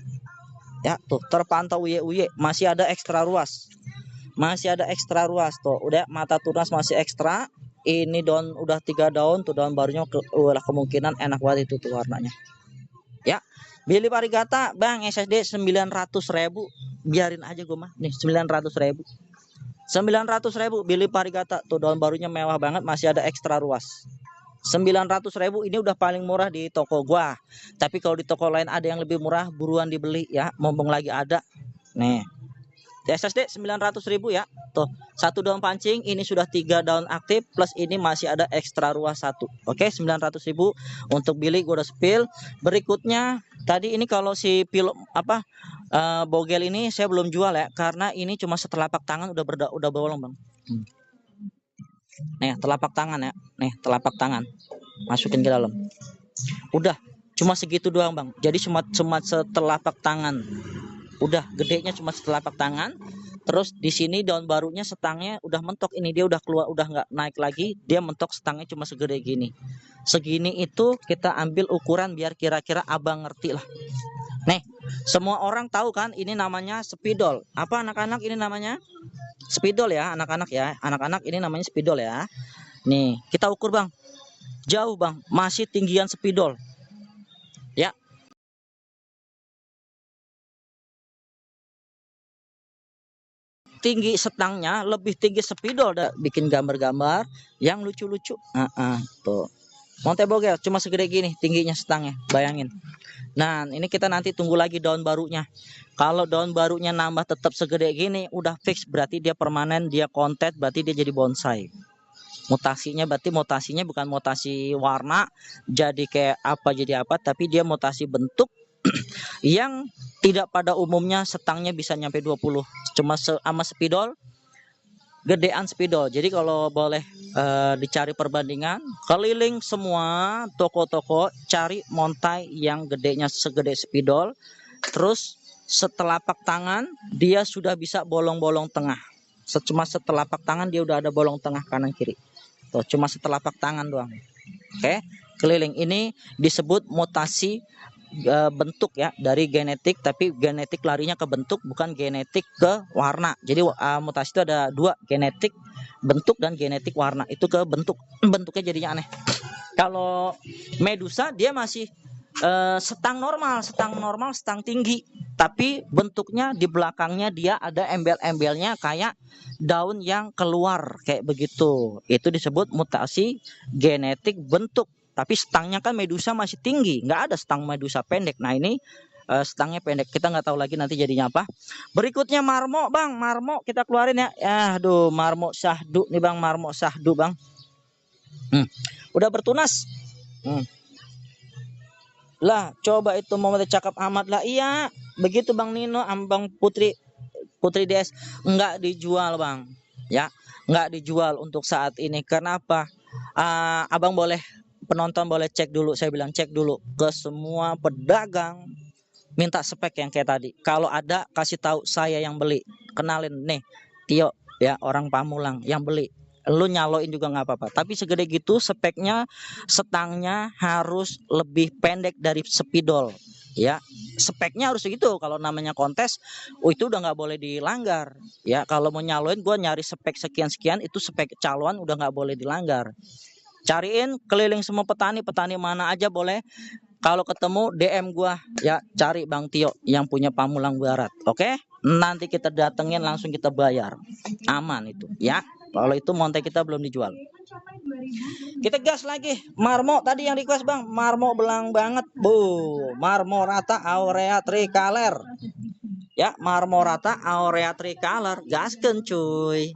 Ya tuh terpantau uye, masih ada ekstra ruas, tuh udah mata tunas masih ekstra. Ini daun udah 3 daun tuh, daun barunya kemungkinan enak banget itu tuh warnanya ya. Bili Parigata Bang SSD 900.000, biarin aja gue mah nih 900.000 Bili Parigata tuh daun barunya mewah banget, masih ada ekstra ruas. 900.000 ini udah paling murah di toko gua. Tapi kalau di toko lain ada yang lebih murah, buruan dibeli ya, mumpung lagi ada. Nih. SSD 900.000 ya. Tuh, 1 daun pancing, ini sudah 3 daun aktif plus ini masih ada ekstra ruas 1. Oke, 900.000 untuk Billy gua udah spill. Berikutnya tadi ini kalau si Bogel ini saya belum jual ya, karena ini cuma setelapak tangan udah bolong Bang. Nih telapak tangan ya, nih telapak tangan masukin ke dalam, udah cuma segitu doang Bang. Jadi cuma setelapak tangan, udah gedenya cuma setelapak tangan. Terus di sini daun barunya setangnya udah mentok, ini dia udah keluar, udah nggak naik lagi, dia mentok setangnya cuma segede gini. Segini itu kita ambil ukuran biar kira-kira abang ngerti lah. Nih semua orang tahu kan ini namanya spidol. Apa anak-anak ini namanya? Spidol ya anak-anak ini namanya spidol ya. Nih, kita ukur bang. Jauh bang, masih tinggian spidol. Ya. Tinggi setangnya lebih tinggi spidol. Bikin gambar-gambar yang lucu-lucu. Tuh. Monte Bogel cuma segede gini tingginya setangnya. Bayangin. Nah, ini kita nanti tunggu lagi daun barunya. Kalau daun barunya nambah tetap segede gini, udah fix berarti dia permanen, dia kontet, berarti dia jadi bonsai. Mutasinya bukan mutasi warna jadi kayak apa jadi apa, tapi dia mutasi bentuk yang tidak pada umumnya setangnya bisa nyampe 20. Cuma sama spidol gedean spidol. Jadi kalau boleh dicari perbandingan, keliling semua toko-toko cari montai yang gedenya segede spidol. Terus setelapak tangan dia sudah bisa bolong-bolong tengah. Cuma setelapak tangan dia udah ada bolong tengah kanan kiri. Tuh, cuma setelapak tangan doang. Oke, keliling ini disebut mutasi bentuk ya, dari genetik, tapi genetik larinya ke bentuk bukan genetik ke warna. Jadi mutasi itu ada dua, genetik bentuk dan genetik warna. Itu ke bentuk, bentuknya jadinya aneh. Kalau medusa dia masih setang normal, setang tinggi, tapi bentuknya di belakangnya dia ada embel-embelnya kayak daun yang keluar kayak begitu. Itu disebut mutasi genetik bentuk. Tapi stangnya kan medusa masih tinggi, nggak ada stang medusa pendek. Nah ini stangnya pendek, kita nggak tahu lagi nanti jadinya apa. Berikutnya marmo bang, marmo kita keluarin ya. Aduh, marmo syahdu nih bang, marmo syahdu bang. Udah bertunas. Lah coba itu mau cakap amat lah. Iya begitu bang Nino, ambang Putri DS nggak dijual bang ya, nggak dijual untuk saat ini. Kenapa? Abang boleh, penonton boleh cek dulu, saya bilang cek dulu ke semua pedagang, minta spek yang kayak tadi. Kalau ada kasih tahu saya yang beli, kenalin nih Tio ya, orang Pamulang yang beli. Lu nyaloin juga nggak apa-apa, tapi segede gitu speknya, setangnya harus lebih pendek dari spidol ya, speknya harus segitu. Kalau namanya kontes itu udah nggak boleh dilanggar ya. Kalau mau nyaloin gue nyari spek sekian itu spek calon, udah nggak boleh dilanggar. Cariin keliling semua petani mana aja boleh. Kalau ketemu DM gua ya, cari Bang Tio yang punya Pamulang Barat. Oke? Nanti kita datengin langsung kita bayar. Aman itu ya. Kalau itu monte kita belum dijual. Kita gas lagi. Marmo tadi yang request bang. Marmo belang banget. Marmo rata aurea tricolor. Ya, marmo rata aurea tricolor. Gaskeun cuy.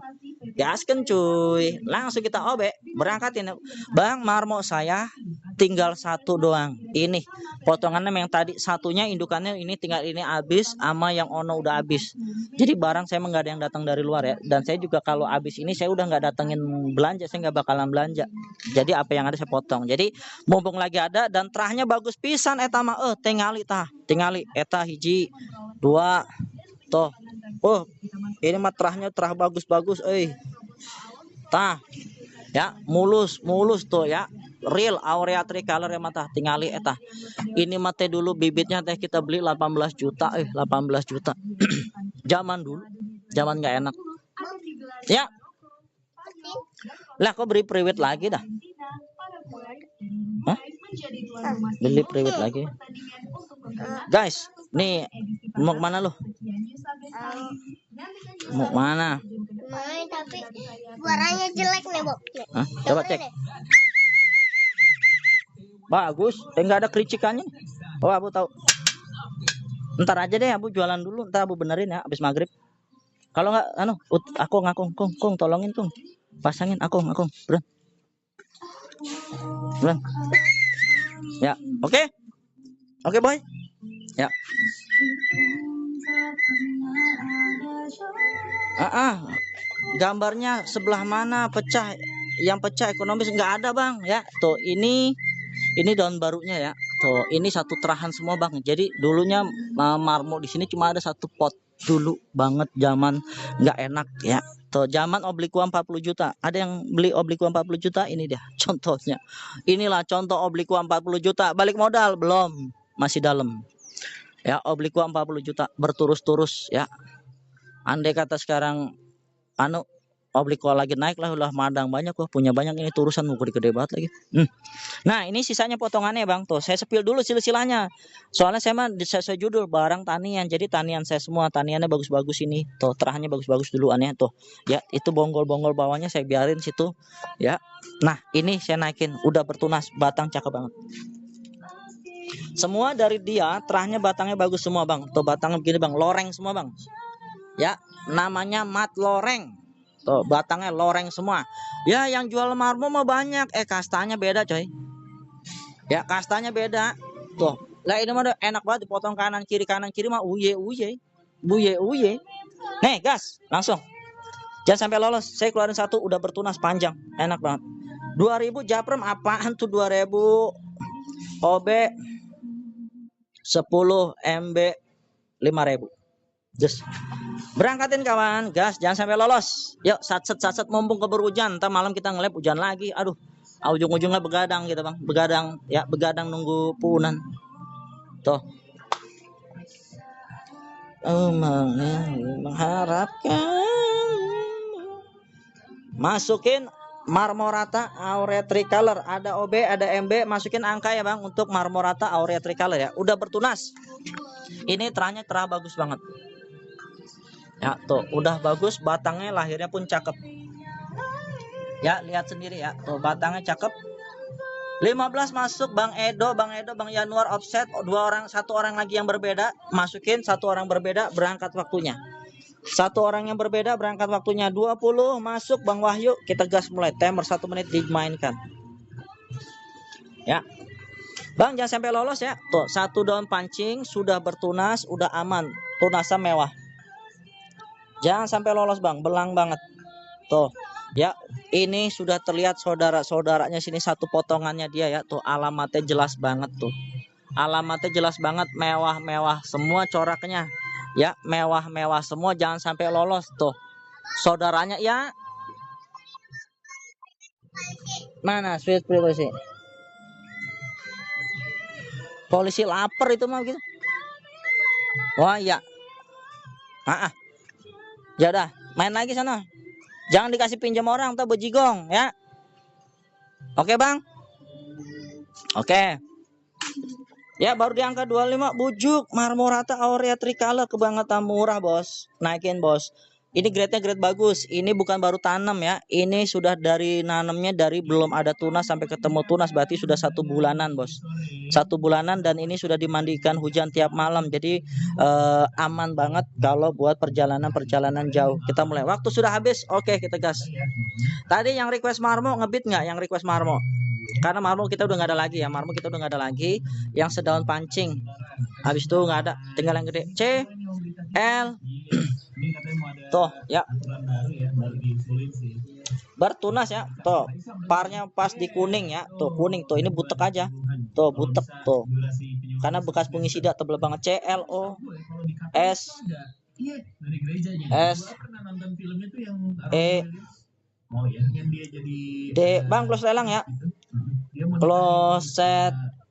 Gaskeun cuy. Langsung kita obek. Berangkatin. Bang, marmo saya tinggal satu doang. Ini potongannya yang tadi satunya indukannya ini tinggal ini habis, sama yang ono udah habis. Jadi barang saya nggak ada yang datang dari luar ya. Dan saya juga kalau habis ini saya udah nggak datengin belanja, saya nggak bakalan belanja. Jadi apa yang ada saya potong. Jadi mumpung lagi ada dan terahnya bagus pisan eta mah tingali eta hiji dua toh. Ini mah terahnya terah bagus-bagus tah ya, mulus tuh ya, real aurea tricolor ya mata tingali eta. Ini mate dulu bibitnya teh kita beli 18 juta 18 juta. Zaman dulu, zaman nggak enak ya. Lah kok beri priwit lagi dah. Hah? Beli priwit lagi guys. Nih mau kemana lo? Mau kemana? Tapi suaranya jelek nih, Bob. Hah? Coba cek. Bagus, nggak ada kericikannya. Oh, Abu tahu. Ntar aja deh, Abu jualan dulu, ntar Abu benerin ya, habis maghrib. Kalau nggak, akung, kung, tolongin kung, pasangin akung, bulan. Ya, oke, boy. Ya. Gambarnya sebelah mana pecah, yang pecah ekonomis nggak ada bang ya. Tuh ini daun barunya ya. Tuh ini satu terahan semua bang. Jadi dulunya marmo di sini cuma ada satu pot dulu banget, zaman nggak enak ya. Tuh zaman obliqua 40 juta. Ada yang beli obliqua 40 juta? Ini dia contohnya. Inilah contoh obliqua 40 juta. Balik modal belum, masih dalam. Ya, obliqua 40 juta berturus-turus ya. Andai kata sekarang Oblik kalau lagi naik lah ulah madang banyak wah punya banyak ini turusan mau gede banget lagi. Nah ini sisanya potongannya bang tuh saya sepil dulu silsilahnya. Soalnya saya mah sesuai judul barang tanian jadi tanian saya semua taniannya bagus-bagus ini tuh terahannya bagus-bagus dulu aneh tuh ya itu bonggol-bonggol bawahnya saya biarin situ ya. Nah ini saya naikin udah bertunas batang cakep banget. Semua dari dia terahnya batangnya bagus semua bang. Tuh batangnya begini bang loreng semua bang. Ya namanya mat loreng. Tuh batangnya loreng semua. Ya yang jual marmo mah banyak. Kastanya beda coy. Ya kastanya beda. Tuh. Lah ini mah enak banget dipotong kanan kiri mah uye uye. Buye uye. Nih gas langsung. Jangan sampai lolos. Saya keluarin satu udah bertunas panjang. Enak banget. 2000 japrem apaan tuh 2000 OB 10 MB 5000. Just berangkatin kawan, gas jangan sampai lolos. Yuk satset mumpung keburu hujan. Ntar malam kita ngelep hujan lagi. Aduh, ujung-ujungnya begadang gitu bang. Begadang nunggu punan. Tuh. Mengharapkan. Masukin Marmorata Aurea Tricolor. Ada OB, ada MB. Masukin angka ya bang untuk Marmorata Aurea Tricolor ya. Udah bertunas. Ini terahnya terah bagus banget. Ya tuh udah bagus batangnya lahirnya pun cakep. Ya lihat sendiri ya tuh batangnya cakep. 15 masuk Bang Edo, Bang Januar offset satu orang lagi yang berbeda masukin satu orang berbeda berangkat waktunya. Satu orang yang berbeda berangkat waktunya 20 masuk Bang Wahyu kita gas mulai timer 1 menit dimainkan. Ya. Bang jangan sampai lolos ya. Tuh satu daun pancing sudah bertunas, udah aman, tunasnya mewah. Jangan sampai lolos bang, belang banget. Tuh, ya ini sudah terlihat saudara-saudaranya sini satu potongannya dia ya. Tuh alamatnya jelas banget tuh. Alamatnya jelas banget, mewah-mewah semua coraknya. Ya, mewah-mewah semua jangan sampai lolos tuh. Saudaranya ya. Mana sweet polisi? Polisi lapar itu mah gitu. Wah iya. Ya udah, main lagi sana. Jangan dikasih pinjam orang, tak bejigong ya. Oke, Bang? Oke. Ya, baru di angka 25 bujuk Marmorata Aurea Tricolor kebangetan murah, Bos. Naikin, Bos. Ini grade-nya grade bagus. Ini bukan baru tanam ya. Ini sudah dari nanamnya dari belum ada tunas sampai ketemu tunas berarti sudah 1 bulanan, Bos. 1 bulanan dan ini sudah dimandikan hujan tiap malam. Jadi aman banget kalau buat perjalanan jauh. Kita mulai. Waktu sudah habis. Oke, kita gas. Tadi yang request marmo ngebit nggak? Yang request marmo? Karena marmo kita udah nggak ada lagi ya. Marmo kita udah nggak ada lagi. Yang sedaun pancing. Habis itu nggak ada. Tinggal yang gede. C L tuh ya bertunas ya tuh parnya pas di kuning ya tuh kuning tuh ini butek aja tuh butek tuh karena bekas fungisida tebel banget. CLO S E D bang close lelang ya close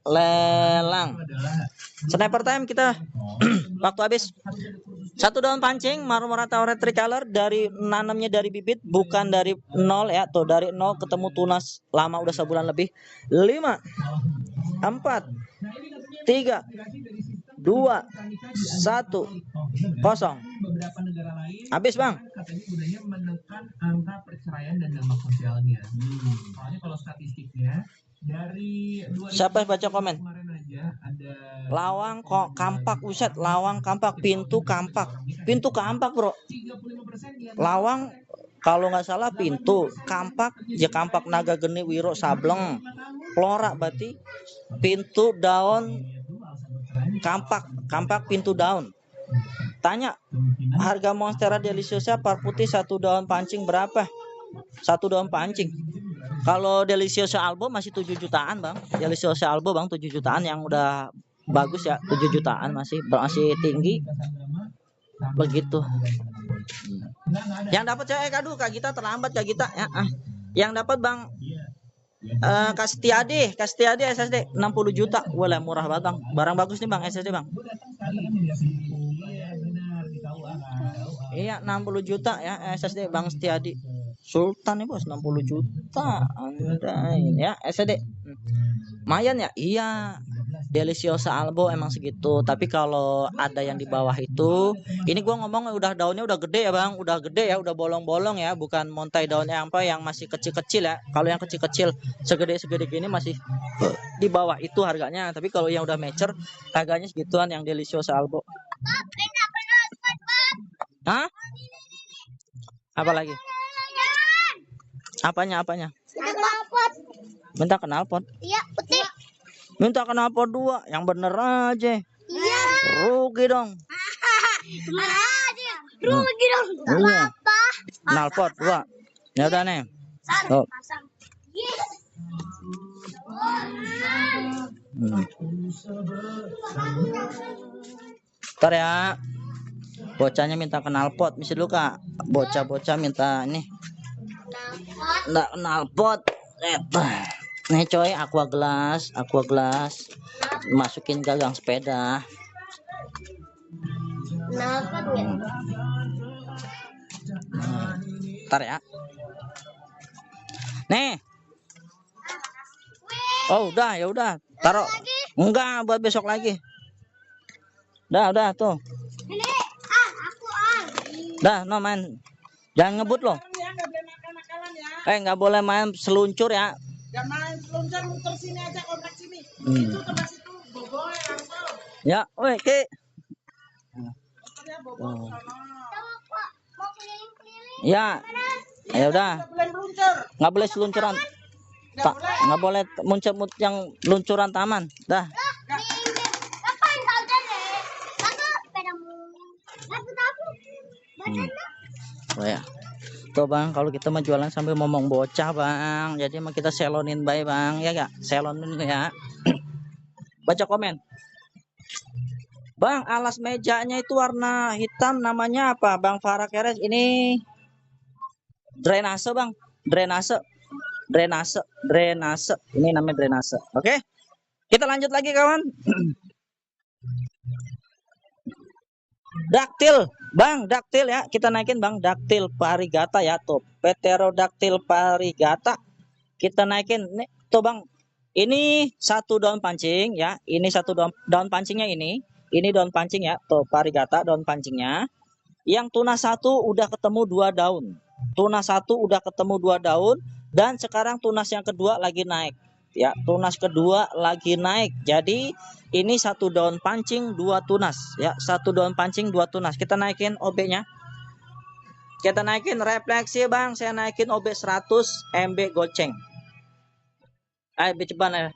lelang sniper time kita waktu habis. 1 daun pancing Marmorata Aurea Tricolor dari nanamnya dari bibit bukan dari nol ya tuh dari nol ketemu tunas lama udah sebulan lebih. 5 4 3 2 1 kosong habis bang. Siapa yang baca komen? Lawang kok kampak uset lawang kampak pintu kampak bro. Lawang kalau nggak salah pintu kampak ya kampak naga geni wiro sableng flora berarti pintu daun kampak pintu daun. Tanya harga Monstera Deliciosa par putih 1 daun pancing berapa? 1 daun pancing. Kalau Deliciosa Albo masih 7 jutaan bang. Deliciosa Albo bang 7 jutaan yang udah bagus ya 7 jutaan masih tinggi begitu. Yang dapat saya Kak Gita terlambat Kak Gita ya. Yang dapat bang Kastiade SSD 60 juta. Wah murah banget bang. Barang bagus nih bang SSD bang. Iya 60 juta ya SSD Bang Setiadi. Sultan nih bos 60 juta andai ya SSD. Lumayan ya, iya. Deliciosa Albo emang segitu. Tapi kalau ada yang di bawah itu, ini gua ngomong udah daunnya udah gede ya bang, udah gede ya, udah bolong-bolong ya, bukan montai daunnya apa yang masih kecil-kecil ya. Kalau yang kecil-kecil segede-segede gini masih di bawah itu harganya. Tapi kalau yang udah mature harganya segituan yang Deliciosa Albo. Hah? Apa lagi? Apanya? Knalpot. Minta knalpot. Iya, putih. Minta knalpot 2, yang bener aja. Iya. Rugi dong. Rugi dong. Iya. Apa? Knalpot 2. Ya udah nih. Oh. Pasang. Ntar ya. Bocahnya minta knalpot, misi dulu kak. Bocah-bocah minta ini. Nggak knalpot. Nih coy, aqua gelas, masukin gagang sepeda. Knalpot nggak? Ntar ya. Nih. Oh udah, ya udah. Taruh. Enggak, buat besok lagi. Udah tuh. Ini aku Dah, no main. Jangan ngebut loh. Ya, nggak boleh nakal-nakalan ya. Nggak boleh main seluncur ya. Jangan main seluncur muter sini aja komplek sini. Itu tempat situ boboy langsung. Ya, woi, Ki. Ya boboy sana. mau keliling-keliling. Ya. Ya udah. Nggak boleh meluncur. Nggak boleh seluncuran. Nggak boleh. Nggak boleh muncul yang luncuran taman. Dah. Ngapain kau jadi? Aku sepedamu. Aku takut. Oh ya. Tuh bang, kalau kita mah jualan sambil ngomong bocah bang, jadi mah kita selonin baik bang, ya gak? Selonin ya. Baca komen. Bang, alas mejanya itu warna hitam, namanya apa? Bang Farah Keres, ini drainase bang, drainase. Ini namanya drainase. Oke, kita lanjut lagi kawan. Daktil, bang, daktil ya, kita naikin bang, daktil parigata ya, tuh, Pterodactyl parigata, kita naikin, nih, tuh bang, ini satu daun pancing ya, ini satu daun pancingnya ini daun pancing ya, tuh parigata daun pancingnya, yang tunas satu udah ketemu 2 daun, dan sekarang tunas yang kedua lagi naik. Ya, tunas kedua lagi naik. Jadi ini satu daun pancing 2 tunas ya, satu daun pancing 2 tunas. Kita naikin OB-nya. Kita naikin refleksi bang, saya naikin OB 100 MB goceng. Ayo ceban ya.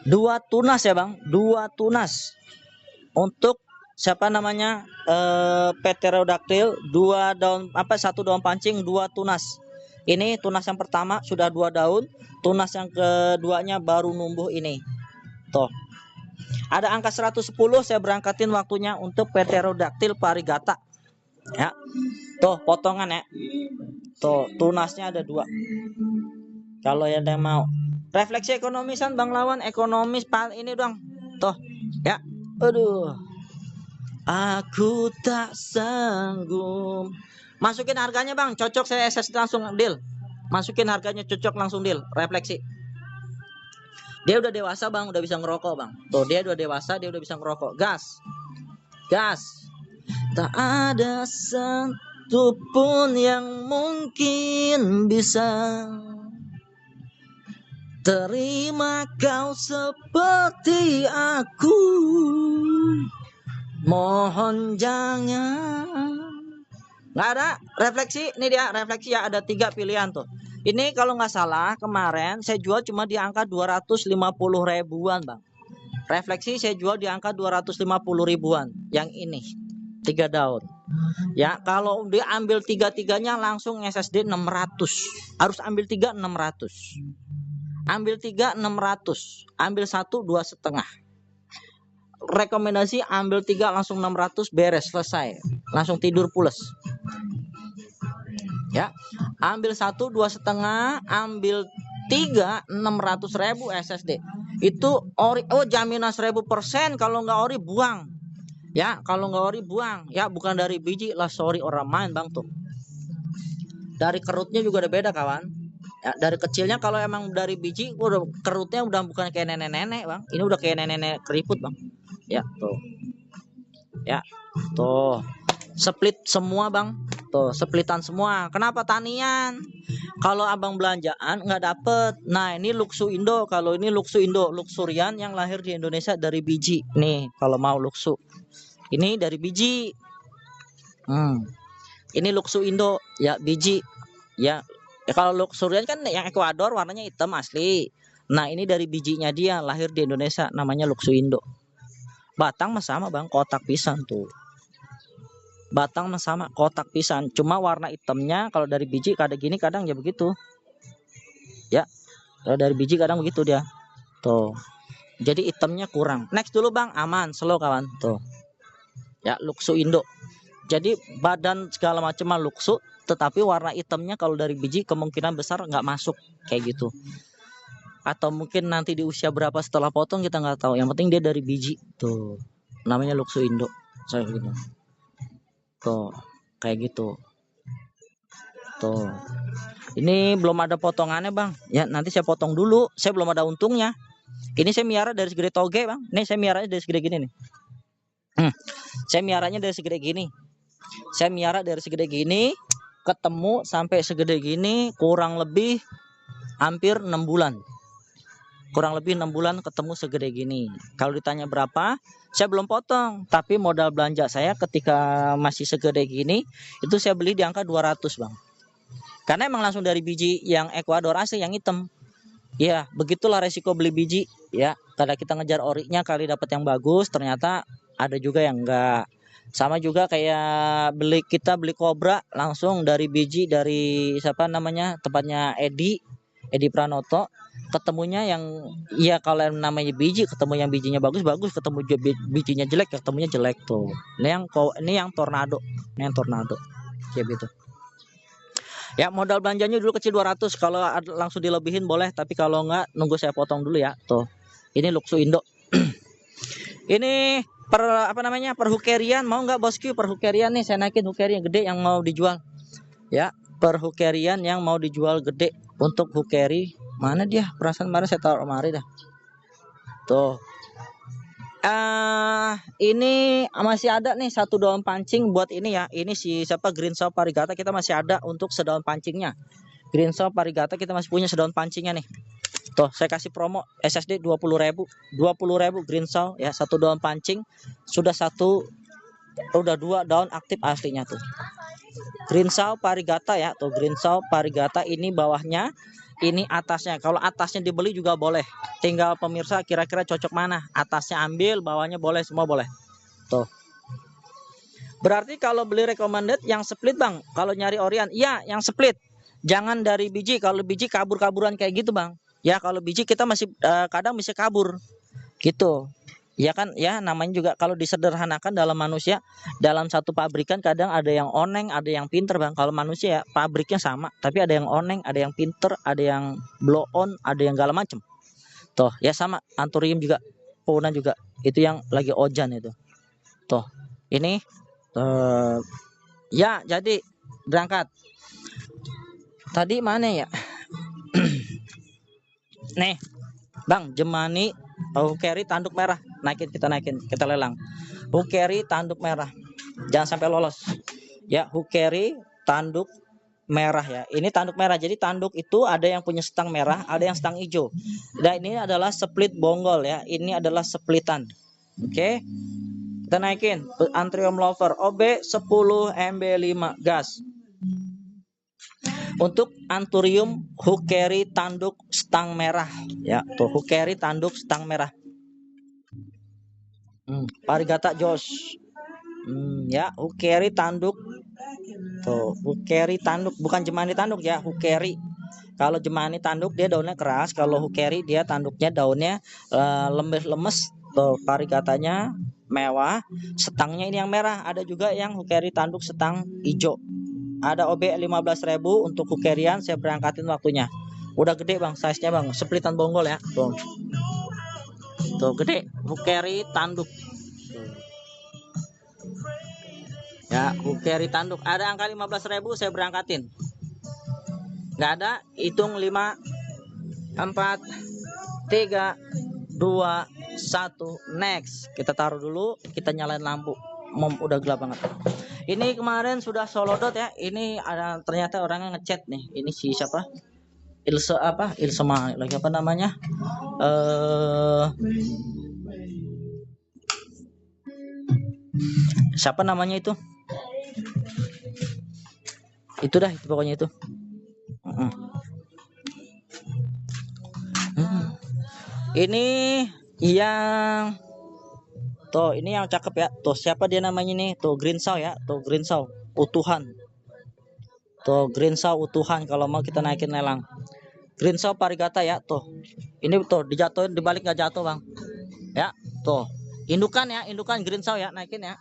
2 tunas ya bang, 2 tunas. Untuk siapa namanya? Pterodactyl, 2 daun apa, 1 daun pancing 2 tunas. Ini tunas yang pertama sudah 2 daun, tunas yang keduanya baru numbuh ini. Tuh. Ada angka 110 saya berangkatin waktunya untuk Pterodactyl parigata. Ya. Tuh, potongan ya. Tuh, tunasnya ada 2. Kalau yang mau. Refleksi ekonomisan Bang Lawan, ekonomis ini dong. Tuh, ya. Aduh. Aku tak sanggup. Masukin harganya bang, cocok saya SS langsung deal. Masukin harganya cocok langsung deal. Refleksi. Dia udah dewasa bang, udah bisa ngerokok bang. Tuh dia udah dewasa, dia udah bisa ngerokok. Gas. Tak ada satu pun yang mungkin bisa terima kau seperti aku. Mohon jangan. Nggak ada refleksi, ini dia refleksi ya, ada 3 pilihan tuh. Ini kalau nggak salah kemarin saya jual cuma di angka 250 ribuan bang. Refleksi saya jual di angka 250 ribuan. Yang ini 3 daun. Ya kalau diambil 3-3-nya langsung SSD 600. Harus ambil 3 600. Ambil 3 600. Ambil 1 2,5. Rekomendasi ambil 3 langsung 600, beres, selesai, langsung tidur pules ya. Ambil 1 2,5, ambil 3 600.000 SSD itu ori. Oh jaminan 1000%, kalau nggak ori buang ya, kalau nggak ori buang ya, bukan dari biji lah, sorry orang main bang tuh. Dari kerutnya juga udah beda kawan. Ya, dari kecilnya kalau emang dari biji udah kerutnya udah bukan kayak nenek-nenek bang. Ini udah kayak nenek-nenek keriput bang. Ya tuh. Ya tuh. Split semua bang. Tuh splitan semua. Kenapa tanian? Kalau abang belanjaan nggak dapet. Nah ini Luxu Indo. Kalau ini Luxu Indo, Luxurian yang lahir di Indonesia dari biji. Nih kalau mau Luxu. Ini dari biji. Ini Luxu Indo ya biji. Ya. Ya kalau Luxurian kan yang Ekuador warnanya hitam asli. Nah ini dari bijinya dia lahir di Indonesia namanya Luxu Indo. Batang mah sama bang, kotak pisang tuh. Batang mah sama kotak pisang. Cuma warna hitamnya kalau dari biji kadang gini kadang ya begitu. Ya. Kalau dari biji kadang begitu dia. Tuh. Jadi hitamnya kurang. Next dulu bang, aman, slow kawan. Tuh. Ya Luxu Indo. Jadi badan segala macam mah Luxu, tetapi warna hitamnya kalau dari biji kemungkinan besar nggak masuk kayak gitu. Atau mungkin nanti di usia berapa setelah potong kita nggak tahu. Yang penting dia dari biji. Tuh. Namanya Luxu Indo. Saya gitu. Tuh. Kayak gitu. Tuh. Ini belum ada potongannya bang. Ya nanti saya potong dulu. Saya belum ada untungnya. Ini saya miara dari segede toge bang. Nih saya miaranya dari segede gini nih. Saya miaranya dari segede gini. Saya miara dari segede gini. Ketemu sampai segede gini. Kurang lebih hampir 6 bulan. Kurang lebih 6 bulan ketemu segede gini. Kalau ditanya berapa, saya belum potong. Tapi modal belanja saya ketika masih segede gini, itu saya beli di angka 200 bang. Karena emang langsung dari biji yang Ekuador asli yang hitam. Ya begitulah resiko beli biji. Ya kadang kita ngejar orinya kali dapat yang bagus, ternyata ada juga yang enggak. Sama juga kayak kita beli Cobra langsung dari biji dari siapa namanya tempatnya Edi Pranoto. Ketemunya yang ya kalau yang namanya biji ketemu yang bijinya bagus ketemu bijinya jelek ketemunya jelek tuh. Ini yang tornado kayak gitu. Ya modal belanjanya dulu kecil 200, kalau langsung dilebihin boleh, tapi kalau enggak nunggu saya potong dulu ya. Tuh. Ini Luxu Indo. Ini per hukerian mau nggak bosku? Per hukerian nih saya naikin hukerian gede yang mau dijual. Ya, per hukerian yang mau dijual gede untuk hukeri. Mana dia? Perasaan kemarin saya taruh kemari dah. Tuh. Ini masih ada nih satu daun pancing buat ini ya. Ini si siapa Green Saw Parigata kita masih ada untuk sedaun pancingnya. Green Saw Parigata kita masih punya sedaun pancingnya nih. Tuh, saya kasih promo SSD 20.000. 20.000 Green Saw ya, satu daun pancing. Udah 2 daun aktif aslinya tuh. Green Saw Parigata ya, tuh Green Saw Parigata ini bawahnya, ini atasnya. Kalau atasnya dibeli juga boleh. Tinggal pemirsa kira-kira cocok mana. Atasnya ambil, bawahnya boleh, semua boleh. Tuh. Berarti kalau beli recommended yang split bang. Kalau nyari Orion, iya yang split. Jangan dari biji. Kalau biji kabur-kaburan kayak gitu bang. Ya kalau biji kita masih kadang bisa kabur. Gitu. Ya kan ya namanya juga kalau disederhanakan dalam manusia dalam satu pabrikan kadang ada yang oneng ada yang pinter bang. Kalau manusia ya pabriknya sama tapi ada yang oneng ada yang pinter ada yang blow on ada yang segala macem. Tuh ya sama anturium juga Puna juga itu yang lagi ojan itu. Tuh ini ya jadi berangkat tadi mana ya. Nih bang Jemani hukeri tanduk merah naikin kita lelang hukeri tanduk merah jangan sampai lolos ya. Hukeri tanduk merah ya, ini tanduk merah jadi tanduk itu ada yang punya stang merah ada yang stang hijau dan ini adalah split bonggol ya, ini adalah splitan. Oke. Kita naikin Anthurium lover OB 10 MB5 gas untuk Anthurium hukeri tanduk stang merah ya, tuh hukeri tanduk stang merah. Parigata Josh. Ya, hukeri tanduk. Tuh, hukeri tanduk bukan Jemani tanduk ya, hukeri. Kalau Jemani tanduk dia daunnya keras, kalau hukeri dia tanduknya daunnya lemes. Tuh, parigatanya mewah, setangnya ini yang merah. Ada juga yang hukeri tanduk setang hijau. Ada OB 15.000 untuk hukerian, saya berangkatin waktunya. Udah gede bang, size-nya bang, splitan bonggol ya. Tuh. Tuh gede, hukeri tanduk. Ya, hukeri tanduk. Ada angka 15.000 saya berangkatin. Nggak ada. Hitung 5, 4, 3, 2, 1. Next. Kita taruh dulu. Kita nyalain lampu. Udah gelap banget. Ini kemarin sudah solodot ya. Ini ada ternyata orangnya ngechat nih. Ini si siapa? Ilse apa? Ilse lagi apa namanya? Siapa namanya itu? Itu dah, itu pokoknya itu. Ini yang tuh, ini yang cakep ya. Tuh, siapa dia namanya nih? Tuh, Greensaw ya. Tuh, Greensaw utuhan. Tuh, Greensaw utuhan kalau mau kita naikin lelang. Greensaw Parigata ya. Tuh. Ini tuh dijatuhin, dibalik nggak jatuh, Bang. Ya, tuh. Indukan ya, indukan Greensaw ya, naikin ya.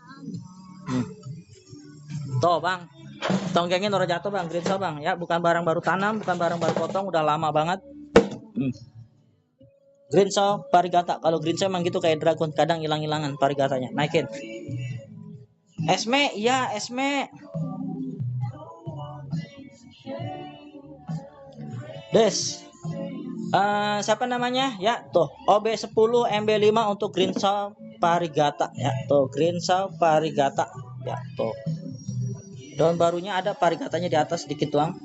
Tuh, Bang. Tonggengin udah jatuh, Bang. Greensaw, Bang. Ya, bukan barang baru tanam, bukan barang baru potong, udah lama banget. Greensaw Parigata. Kalau Greensaw emang gitu kayak dragon, kadang hilang-hilangan parigatanya. Naikin. Esme, iya Esme. Des. Siapa namanya? Ya, tuh. OB10 MB5 untuk Greensaw Parigata ya. Tuh, Greensaw Parigata. Ya, tuh. Daun barunya ada, parigatanya di atas sedikit doang.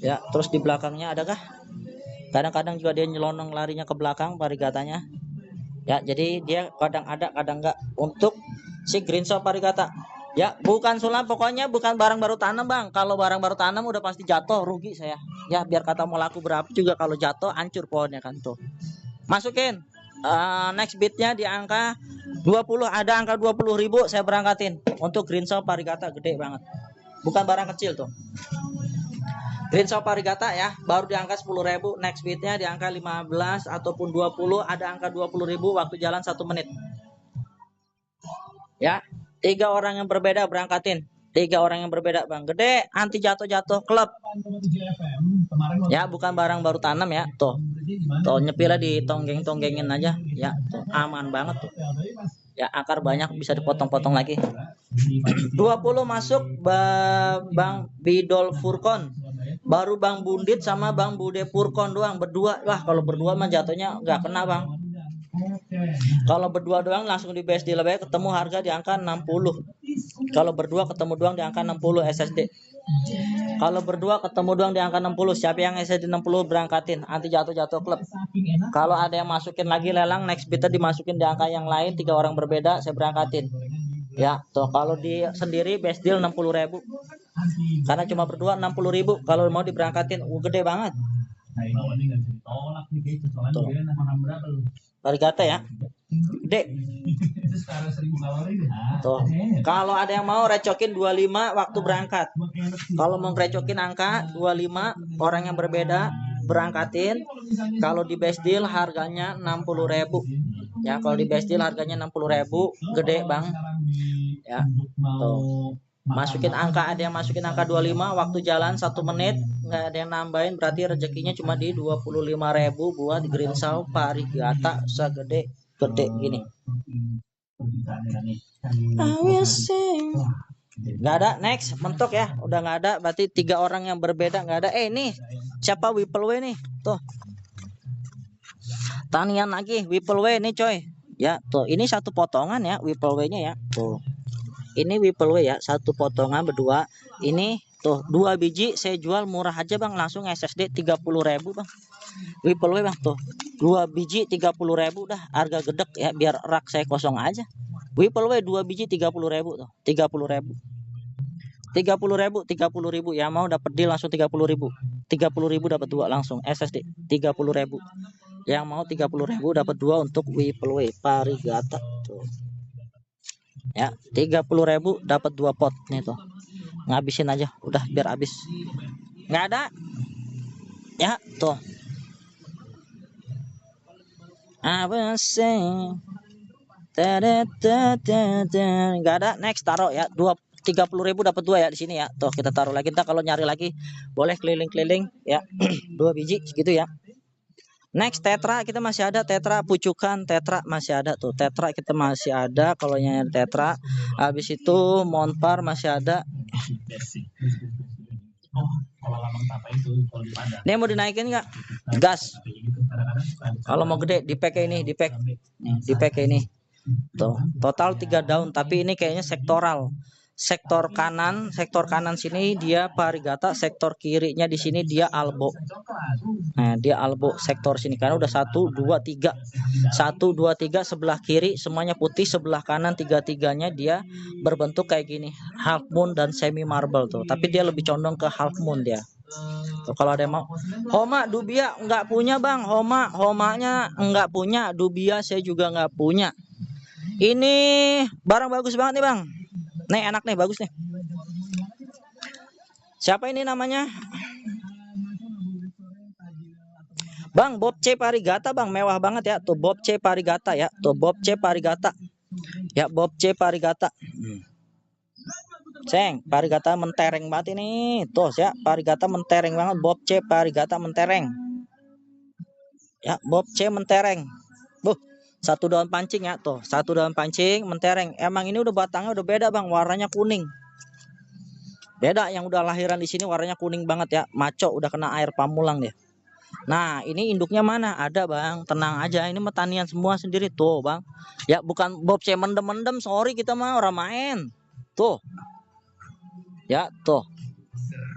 Ya, terus di belakangnya adakah? Kadang-kadang juga dia nyelonong larinya ke belakang parigatanya. Ya, jadi dia kadang ada, kadang enggak untuk si Greensaw Parigata. Ya, bukan sulam, pokoknya bukan barang baru tanam, Bang. Kalau barang baru tanam udah pasti jatuh, rugi saya. Ya, biar kata mau laku berapa juga kalau jatuh hancur pohonnya kan tuh. Masukin. Next bidnya di angka 20, ada angka 20.000 saya berangkatin untuk Greensaw Parigata, gede banget. Bukan barang kecil tuh. Greensaw Parigata ya, baru di angka 10.000. Next bidnya di angka 15 ataupun 20, ada angka 20.000, waktu jalan 1 menit. Ya, 3 orang yang berbeda berangkatin. 3 orang yang berbeda, Bang. Gede, anti jatuh-jatuh, klub. Ya, bukan barang baru tanam ya. Tuh. Tuh, nyepilnya ditonggeng-tonggengin aja. Ya, tuh, aman banget tuh. Ya, akar banyak bisa dipotong-potong lagi. 20 masuk Bang Bidol Furkon. Baru Bang Bundit sama Bang Bude Furkon doang berdua. Wah, kalau berdua mah jatuhnya nggak kena, Bang. Kalau berdua doang langsung di BSD lebih ketemu harga di angka 60. Kalau berdua ketemu doang di angka 60 SSD. Kalau berdua ketemu doang di angka 60. Siapa yang SSD 60 berangkatin, anti jatuh-jatuh klub. Kalau ada yang masukin lagi lelang, next bidnya dimasukin di angka yang lain, 3 orang berbeda saya berangkatin. Ya, tuh kalau di sendiri best deal 60.000. Karena cuma berdua 60.000, kalau mau diberangkatin gede banget. Tuh. Parigata ya. Gede. Tuh. Kalau ada yang mau recokin 25 waktu berangkat. Kalau mau recokin angka 25, orang yang berbeda berangkatin. Kalau di best deal harganya 60.000. Ya, kalau di best deal harganya 60.000, gede, Bang. Ya. Tuh. Masukin angka, ada yang masukin angka 25, waktu jalan 1 menit, nggak ada yang nambahin, berarti rezekinya cuma di 25.000 buat Greensaw Parigata segede gini. Nggak ada, next, mentok ya, udah nggak ada, berarti 3 orang yang berbeda nggak ada. Nih, siapa Whippleway nih, tuh. Tanian lagi, Whippleway nih coy. Ya, tuh, ini satu potongan ya, Whippleway-nya ya, tuh. Ini Whippleway ya, satu potongan berdua. Ini tuh 2 biji saya jual murah aja, Bang, langsung SSD 30.000, Bang. Whippleway, Bang, tuh 2 biji 30.000 dah, harga gedek ya, biar rak saya kosong aja. Whippleway 2 biji 30.000 tuh, 30.000. 30.000 ya, mau dapat deal langsung 30.000. 30.000 dapat 2 langsung SSD 30.000. Yang mau 30.000 dapat 2 untuk Whippleway Parigata tuh. Ya, 30.000 dapat 2 pot nih tuh. Ngabisin aja, udah biar habis. Nggak ada. Ya, tuh. Apa sih? Nggak ada, next taruh ya. 30.000 dapat 2 ya di sini ya. Tuh, kita taruh lagi. Ntar kalau nyari lagi boleh keliling-keliling ya. 2 biji segitu ya. Next tetra kita masih ada, tetra pucukan, tetra masih ada tuh, tetra kita masih ada kalau nyari tetra. Habis itu monpar masih ada. Ini mau dinaikin nggak? Gas. Kalau mau gede di pack ini, di pack. Nih, di pack ini. Tuh, total 3 daun, tapi ini kayaknya sektoral. Sektor kanan sini dia Parigata, sektor kirinya di sini dia Albo. Nah, dia Albo sektor sini karena udah 1 2 3. 1 2 3 sebelah kiri semuanya putih, sebelah kanan tiga-tiganya dia berbentuk kayak gini, half moon dan semi marble tuh. Tapi dia lebih condong ke half moon dia. Tuh, kalau ada yang mau. Homa dubia nggak punya, Bang. Homanya nggak punya, dubia saya juga nggak punya. Ini barang bagus banget nih, Bang. Nih enak nih, bagus nih. Siapa ini namanya? Bang, Bob C Parigata, Bang, mewah banget ya. Tuh Bob C Parigata ya. Tuh Bob C Parigata. Ya, Bob C Parigata. Ceng, Parigata mentereng banget ini. Tuh ya, Parigata mentereng banget. Bob C Parigata mentereng. Ya, Bob C mentereng. Satu daun pancing ya, tuh. Satu daun pancing mentereng. Emang ini udah batangnya udah beda, Bang. Warnanya kuning. Beda, yang udah lahiran di sini warnanya kuning banget ya. Maco udah kena air pamulang dia. Nah, ini induknya mana? Ada, Bang. Tenang aja, ini metanian semua sendiri tuh, Bang. Ya, bukan Bob C mendem-mendem, sorry kita mah orang main. Tuh. Ya, tuh.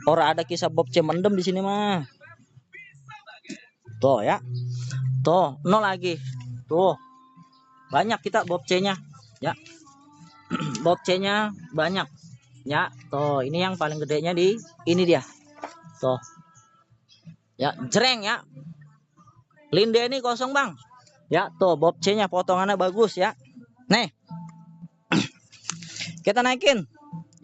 Orang ada kisah Bob C mendem di sini mah. Tuh ya. Tuh, nol lagi. Tuh. Banyak kita Bob C-nya. Ya. Bob C-nya banyak. Ya, tuh, ini yang paling gedenya di ini dia. Tuh. Ya, jreng ya. Linde ini kosong, Bang. Ya, tuh Bob C-nya potongannya bagus ya. Nih. Kita naikin.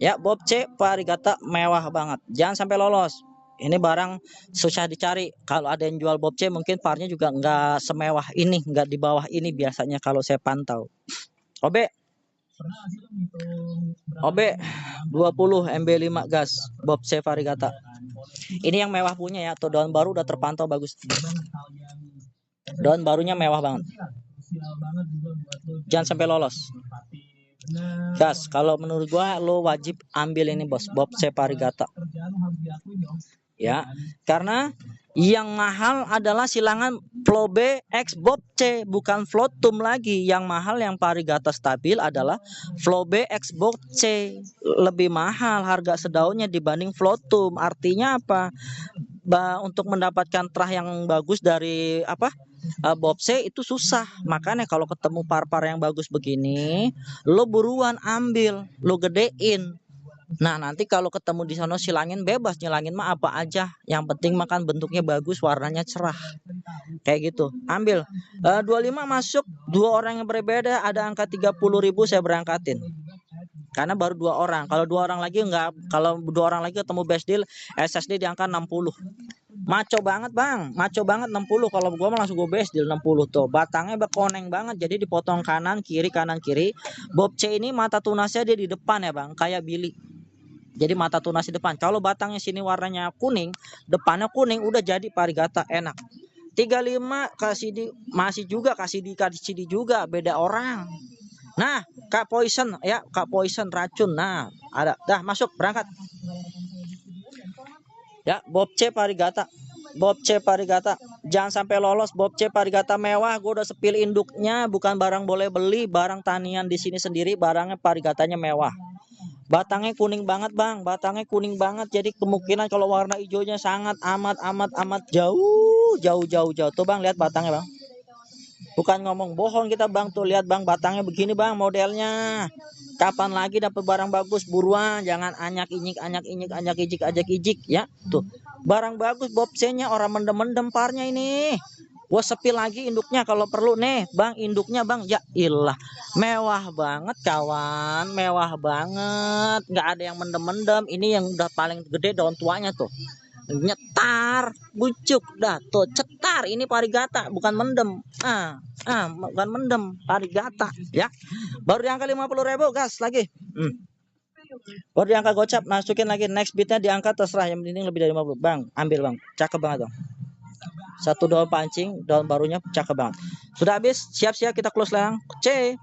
Ya, Bob C Parigata mewah banget. Jangan sampai lolos. Ini barang susah dicari. Kalau ada yang jual Bob C mungkin parnya juga nggak semewah ini, nggak di bawah ini biasanya kalau saya pantau. OB 20 MB5 gas Bob C Parigata. Ini yang mewah punya ya. Tuh daun baru udah terpantau bagus. Daun barunya mewah banget. Jangan sampai lolos. Gas, kalau menurut gua lo wajib ambil ini, Bos. Bob C Parigata. Ya, karena yang mahal adalah silangan Flobe X Bob C, bukan Flotum lagi. Yang mahal yang Parigata stabil adalah Flobe X Bob C. Lebih mahal harga sedaunnya dibanding Flotum. Artinya apa? Untuk mendapatkan terah yang bagus dari Bob C itu susah. Makanya kalau ketemu par-par yang bagus begini, lo buruan ambil, lo gedein. Nah, nanti kalau ketemu di sana silangin bebas, nyilangin mah apa aja. Yang penting makan bentuknya bagus, warnanya cerah. Kayak gitu. Ambil. 25 masuk, 2 orang yang berbeda, ada angka 30.000 saya berangkatin. Karena baru 2 orang. Kalau 2 orang lagi enggak, kalau 2 orang lagi ketemu best deal, SSD di angka 60. Maco banget, Bang. Maco banget 60. Kalau gua mah langsung gua best deal 60 tuh. Batangnya koneng banget. Jadi dipotong kanan kiri. Bob C ini mata tunasnya dia di depan ya, Bang. Kayak Billy. Jadi mata tunas di depan. Kalau batangnya sini warnanya kuning, depannya kuning, udah jadi Parigata enak. 35 kasih di masih juga kasih di juga beda orang. Nah, Kak Poison ya, Kak Poison racun. Nah, ada. Dah masuk berangkat. Ya, Bob C Parigata. Bob C Parigata. Jangan sampai lolos. Bob C Parigata mewah. Gue udah sepil induknya, bukan barang boleh beli, barang tanian di sini sendiri, barangnya Parigatanya mewah. Batangnya kuning banget, Bang. Batangnya kuning banget. Jadi kemungkinan kalau warna hijaunya sangat amat jauh. Tuh, Bang, lihat batangnya, Bang. Bukan ngomong bohong kita, Bang. Tuh lihat, Bang, batangnya begini, Bang, modelnya. Kapan lagi dapat barang bagus, buruan. Jangan anyak ijik ya. Tuh. Barang bagus Bob C-nya, orang mendem-mendem parnya ini. Gua sepil lagi induknya kalau perlu nih, Bang, induknya, Bang. Ya ilah, mewah banget kawan, mewah banget. Nggak ada yang mendem-mendem. Ini yang udah paling gede daun tuanya tuh. Nyetar, bucuk dah tuh, cetar. Ini Parigata, bukan mendem. Bukan mendem, Parigata ya. Baru di angka 50.000, gas lagi. Baru di angka gocap, masukin lagi next bidnya di angka terserah, yang penting lebih dari 50. Bang, ambil, Bang. Cakep banget, Bang. Satu daun pancing, daun barunya cakep banget. Sudah habis, siap-siap kita close lang. C.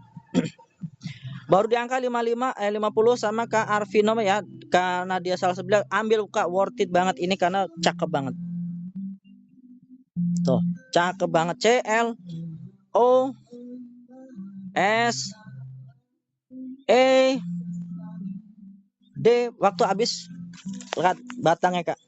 Baru di angka 50 sama Kak Arvino ya. karena dia Salsabila, ambil Kak, worth it banget ini karena cakep banget. Tuh, cakep banget. CL O S E D. Waktu habis, lihat batangnya Kak.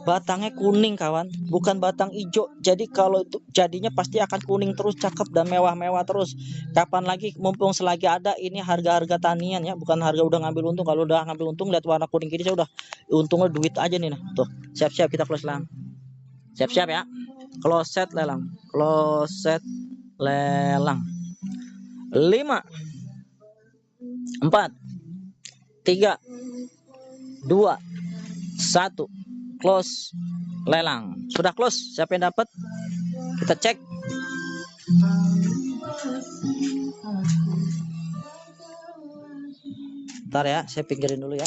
Batangnya kuning kawan, bukan batang hijau. Jadi kalau itu jadinya pasti akan kuning terus, cakep dan mewah-mewah terus. Kapan lagi, mumpung selagi ada, ini harga-harga tanian ya, bukan harga udah ngambil untung. Kalau udah ngambil untung lihat warna kuning gini, saya udah untungnya duit aja nih. Nah, tuh, siap-siap kita close lelang. Siap-siap ya. Close set lelang. Close set lelang. 5 4 3 2 1. Close lelang. Sudah close. Siapa yang dapat? Kita cek. Ntar ya, saya pinggirin dulu ya.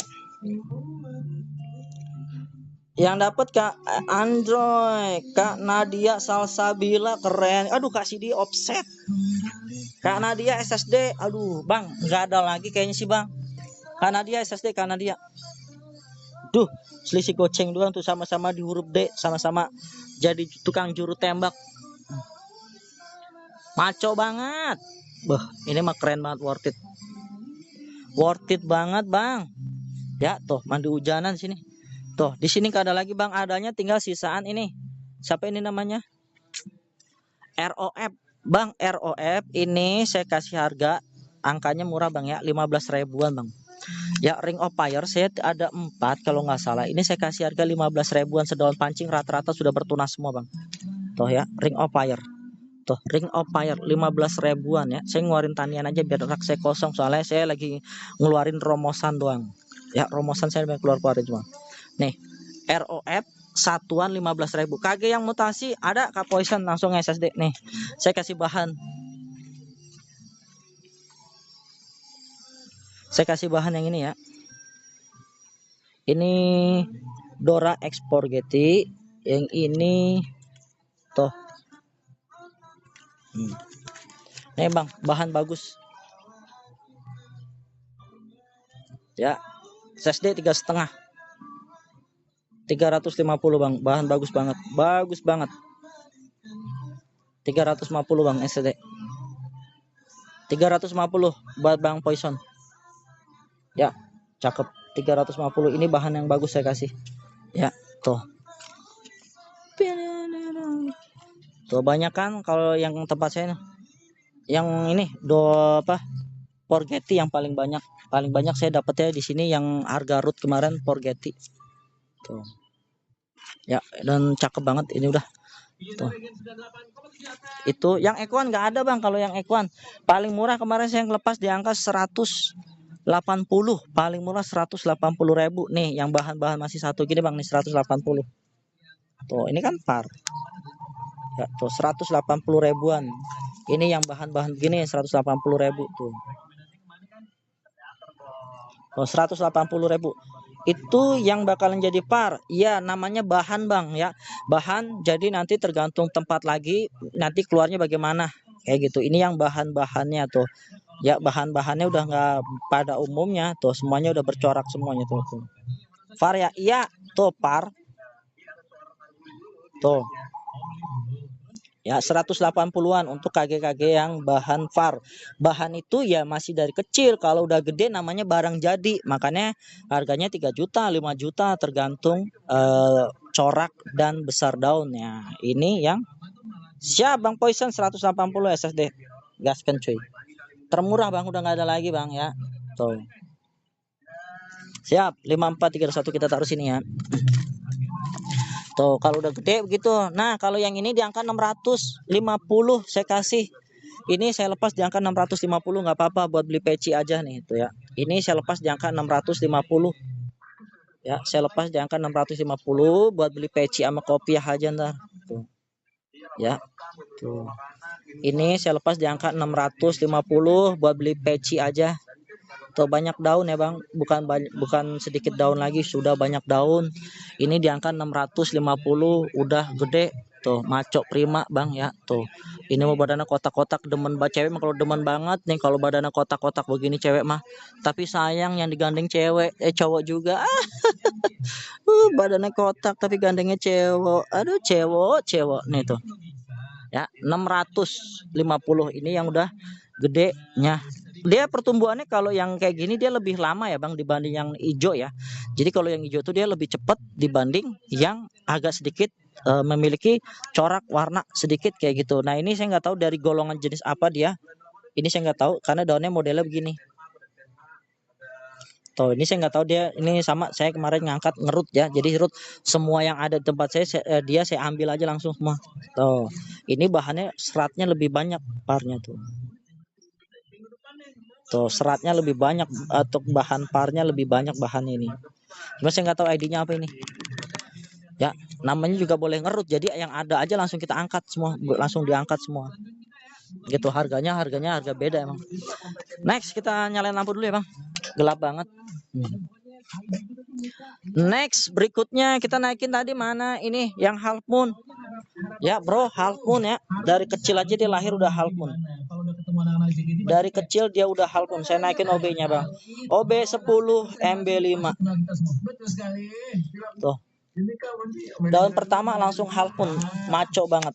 Yang dapat Kak Android, Kak Nadia Salsabila, keren. Aduh, Kak Sidi offset. Kak Nadia SSD. Aduh, Bang, nggak ada lagi kayaknya sih, Bang. Kak Nadia SSD, Kak Nadia. Duh, selisih goceng doang tuh, sama-sama di huruf D, sama-sama jadi tukang juru tembak. Maco banget. Ini mah keren banget, worth it. Worth it banget, Bang. Ya, tuh mandi hujanan sini. Tuh, di sini nggak ada lagi, Bang. Adanya tinggal sisaan ini. Siapa ini namanya? ROF. Bang, ROF ini saya kasih harga, angkanya murah, Bang ya, 15 ribuan, Bang. Ya, Ring of Fire saya ada 4 kalau nggak salah. Ini saya kasih harga 15 ribuan, sedaun pancing rata-rata sudah bertunas semua, Bang. Tuh ya, Ring of Fire. Tuh, Ring of Fire 15 ribuan ya. Saya ngeluarin tanian aja biar rak saya kosong, soalnya saya lagi ngeluarin romosan doang. Ya, romosan saya keluar-keluarin cuma. Nih, ROF satuan 15.000. KG yang mutasi ada Kak Poison, langsung SSD nih. Saya kasih bahan. Saya kasih bahan yang ini ya. Ini Dora Export Getty, yang ini tuh. Nih Bang, bahan bagus. Ya. SSD 3,5. 350 Bang, bahan bagus banget. Bagus banget. 350 Bang SSD. 350 buat Bang Poison. Ya, cakep. 350 ini bahan yang bagus saya kasih. Ya, tuh. Tuh banyak kan kalau yang tempat saya. Yang ini Forgetti yang paling banyak. Paling banyak saya dapatnya di sini yang harga root kemarin Forgetti. Tuh. Ya, dan cakep banget ini udah. Tuh. Itu yang Equan nggak ada Bang. Kalau yang Equan paling murah kemarin saya lepas di angka 180, paling murah 180.000 nih. Yang bahan-bahan masih satu gini Bang nih 180. Tuh ini kan par ya, tuh 180 ribuan. Ini yang bahan-bahan gini 180.000 tuh. Tuh 180.000 itu yang bakalan jadi par ya, namanya bahan Bang ya, bahan. Jadi nanti tergantung tempat lagi nanti keluarnya bagaimana kayak gitu. Ini yang bahan-bahannya tuh ya, bahan-bahannya udah nggak pada umumnya tuh, semuanya udah bercorak semuanya tuh. Var ya, iya tuh par tuh ya 180-an untuk KG-KG yang bahan VAR. Bahan itu ya masih dari kecil, kalau udah gede namanya barang jadi, makanya harganya 3 juta 5 juta tergantung corak dan besar daunnya. Ini yang siap Bang Poison 180 SSD, gaskan cuy, termurah Bang, udah nggak ada lagi Bang ya. Tuh siap. 54321 kita taruh sini ya. Tuh kalau udah gede begitu. Nah kalau yang ini di angka 650 saya kasih. Ini saya lepas di angka 650, nggak apa-apa buat beli peci aja nih itu ya. Ini saya lepas di angka 650 ya, saya lepas di angka 650 buat beli peci sama kopiah aja ntar tuh ya. Tuh ini saya lepas di angka 650 buat beli peci aja. Tuh banyak daun ya Bang, bukan sedikit daun lagi, sudah banyak daun. Ini di angka 650 udah gede tuh, maco prima bang ya tuh. Ini mau badannya kotak-kotak, demen cewek mah kalau demen banget nih kalau badannya kotak-kotak begini cewek mah. Tapi sayang yang digandeng cewek, cowok juga. Badannya kotak tapi gandengnya cewek. Aduh cewek nih tuh. Ya 650 ini yang udah gedenya. Dia pertumbuhannya kalau yang kayak gini dia lebih lama ya bang dibanding yang hijau ya. Jadi kalau yang hijau tuh dia lebih cepat dibanding yang agak sedikit memiliki corak warna sedikit kayak gitu. Nah ini saya nggak tahu dari golongan jenis apa dia. Ini saya nggak tahu karena daunnya modelnya begini. Tuh ini saya nggak tahu dia ini sama saya kemarin ngangkat ngerut ya. Jadi ngerut semua yang ada di tempat saya ambil aja langsung semua. Tuh ini bahannya seratnya lebih banyak parnya tuh. Tuh seratnya lebih banyak atau bahan parnya lebih banyak bahannya ini. Cuma saya nggak tahu ID-nya apa ini. Ya namanya juga boleh ngerut. Jadi yang ada aja langsung kita angkat semua, langsung diangkat semua. Gitu harga beda emang. Next kita nyalain lampu dulu ya bang. Gelap banget. Next berikutnya kita naikin tadi mana ini yang half moon. Ya bro half moon ya. Dari kecil aja dia lahir udah half moon. Dari kecil dia udah half moon. Saya naikin OB-nya bang. OB 10 MB5. Tuh. Daun pertama langsung half moon, maco banget.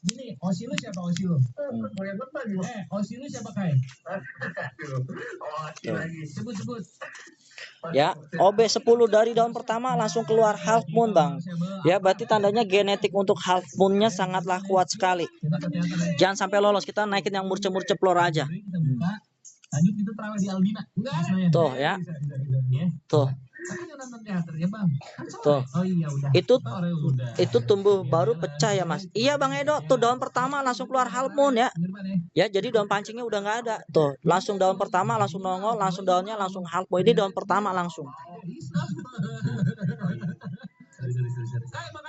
Ya, OB 10 dari daun pertama langsung keluar half moon bang. Ya, berarti tandanya genetik untuk half moonnya sangatlah kuat sekali. Jangan sampai lolos, kita naikin yang murce-murce plor aja. Tuh ya, tuh. Tuh. Itu tumbuh baru pecah ya mas. Iya bang Edo, tuh daun pertama langsung keluar half moon ya. Ya jadi daun pancingnya udah nggak ada. Tuh langsung daun pertama langsung nongol, langsung daunnya langsung half moon. Ini daun pertama langsung.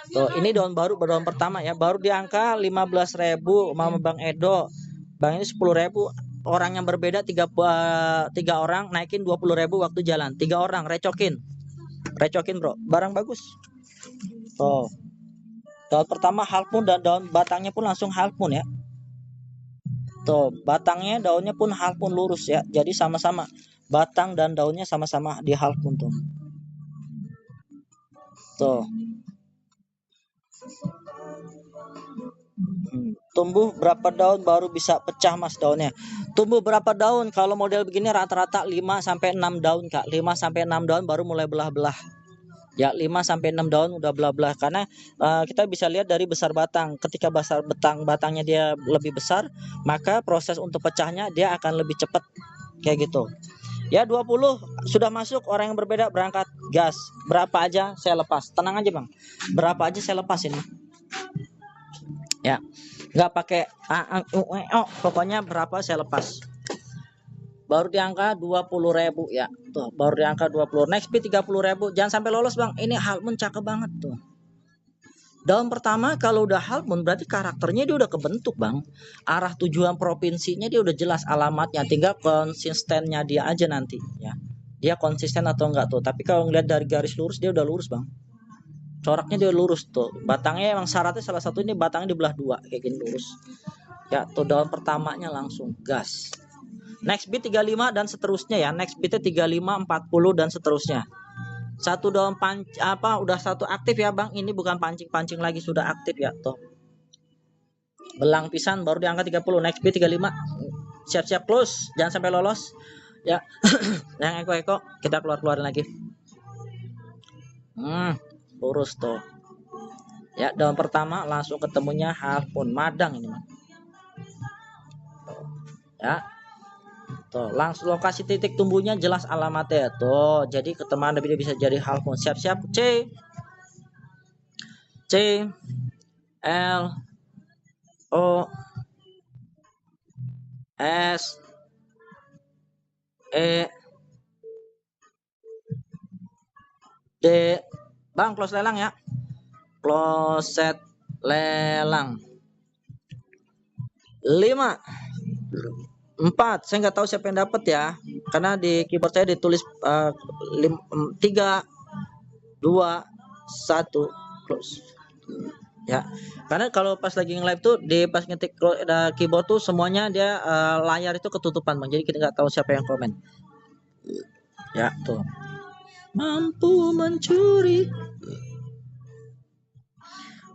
Tuh ini daun baru daun pertama ya. Baru di angka 15.000 sama bang Edo. Bang ini 10.000. Orang yang berbeda tiga orang naikin 20.000 waktu jalan. 3 orang recokin bro, barang bagus. Tuh daun pertama half moon dan daun batangnya pun langsung half moon ya. Tuh batangnya daunnya pun half moon lurus ya. Jadi sama-sama batang dan daunnya sama-sama di half moon tuh. Tuh tumbuh berapa daun baru bisa pecah mas daunnya. Tumbuh berapa daun kalau model begini rata-rata 5 sampai 6 daun kak. 5 sampai 6 daun baru mulai belah-belah. Ya 5 sampai 6 daun udah belah-belah karena kita bisa lihat dari besar batang. Ketika besar batangnya dia lebih besar, maka proses untuk pecahnya dia akan lebih cepat kayak gitu. Ya 20 sudah masuk orang yang berbeda berangkat gas. Berapa aja saya lepas. Tenang aja bang. Berapa aja saya lepas ini. Ya nggak pakai pokoknya berapa saya lepas. Baru di angka 20.000 ya. Tuh baru di angka 20. Next bid 30.000. Jangan sampai lolos bang. Ini half moon cakep banget tuh. Daun pertama kalau udah half moon berarti karakternya dia udah kebentuk bang. Arah tujuan provinsinya dia udah jelas alamatnya. Tinggal konsistennya dia aja nanti ya. Dia konsisten atau enggak tuh. Tapi kalau ngeliat dari garis lurus dia udah lurus bang. Coraknya dia lurus tuh. Batangnya emang syaratnya salah satu ini batangnya dibelah 2 kayak gini lurus. Ya tuh daun pertamanya langsung gas. Next bid 35 dan seterusnya ya. Next bidnya 35, 40 dan seterusnya. Satu daun udah satu aktif ya bang. Ini bukan pancing-pancing lagi sudah aktif ya tuh. Belang pisan baru di angka 30. Next bid 35. Siap-siap close. Jangan sampai lolos. Ya. Yang eko-eko kita keluarin lagi. Lurus tuh. Ya daun pertama langsung ketemunya half moon madang ini bang. Ya. Tuh, langsung lokasi titik tumbuhnya jelas alamatnya tuh. Jadi ketemuan dia bisa jadi half moon. Siap-siap C L O S E D. Bang close lelang ya. Close set lelang. 5 4, saya nggak tahu siapa yang dapat ya, karena di keyboard saya ditulis 3 2 1 close. Ya, karena kalau pas lagi nge-live tuh di pas ngetik keyboard tuh semuanya dia layar itu ketutupan bang, jadi kita nggak tahu siapa yang komen. Ya tuh, mampu mencuri.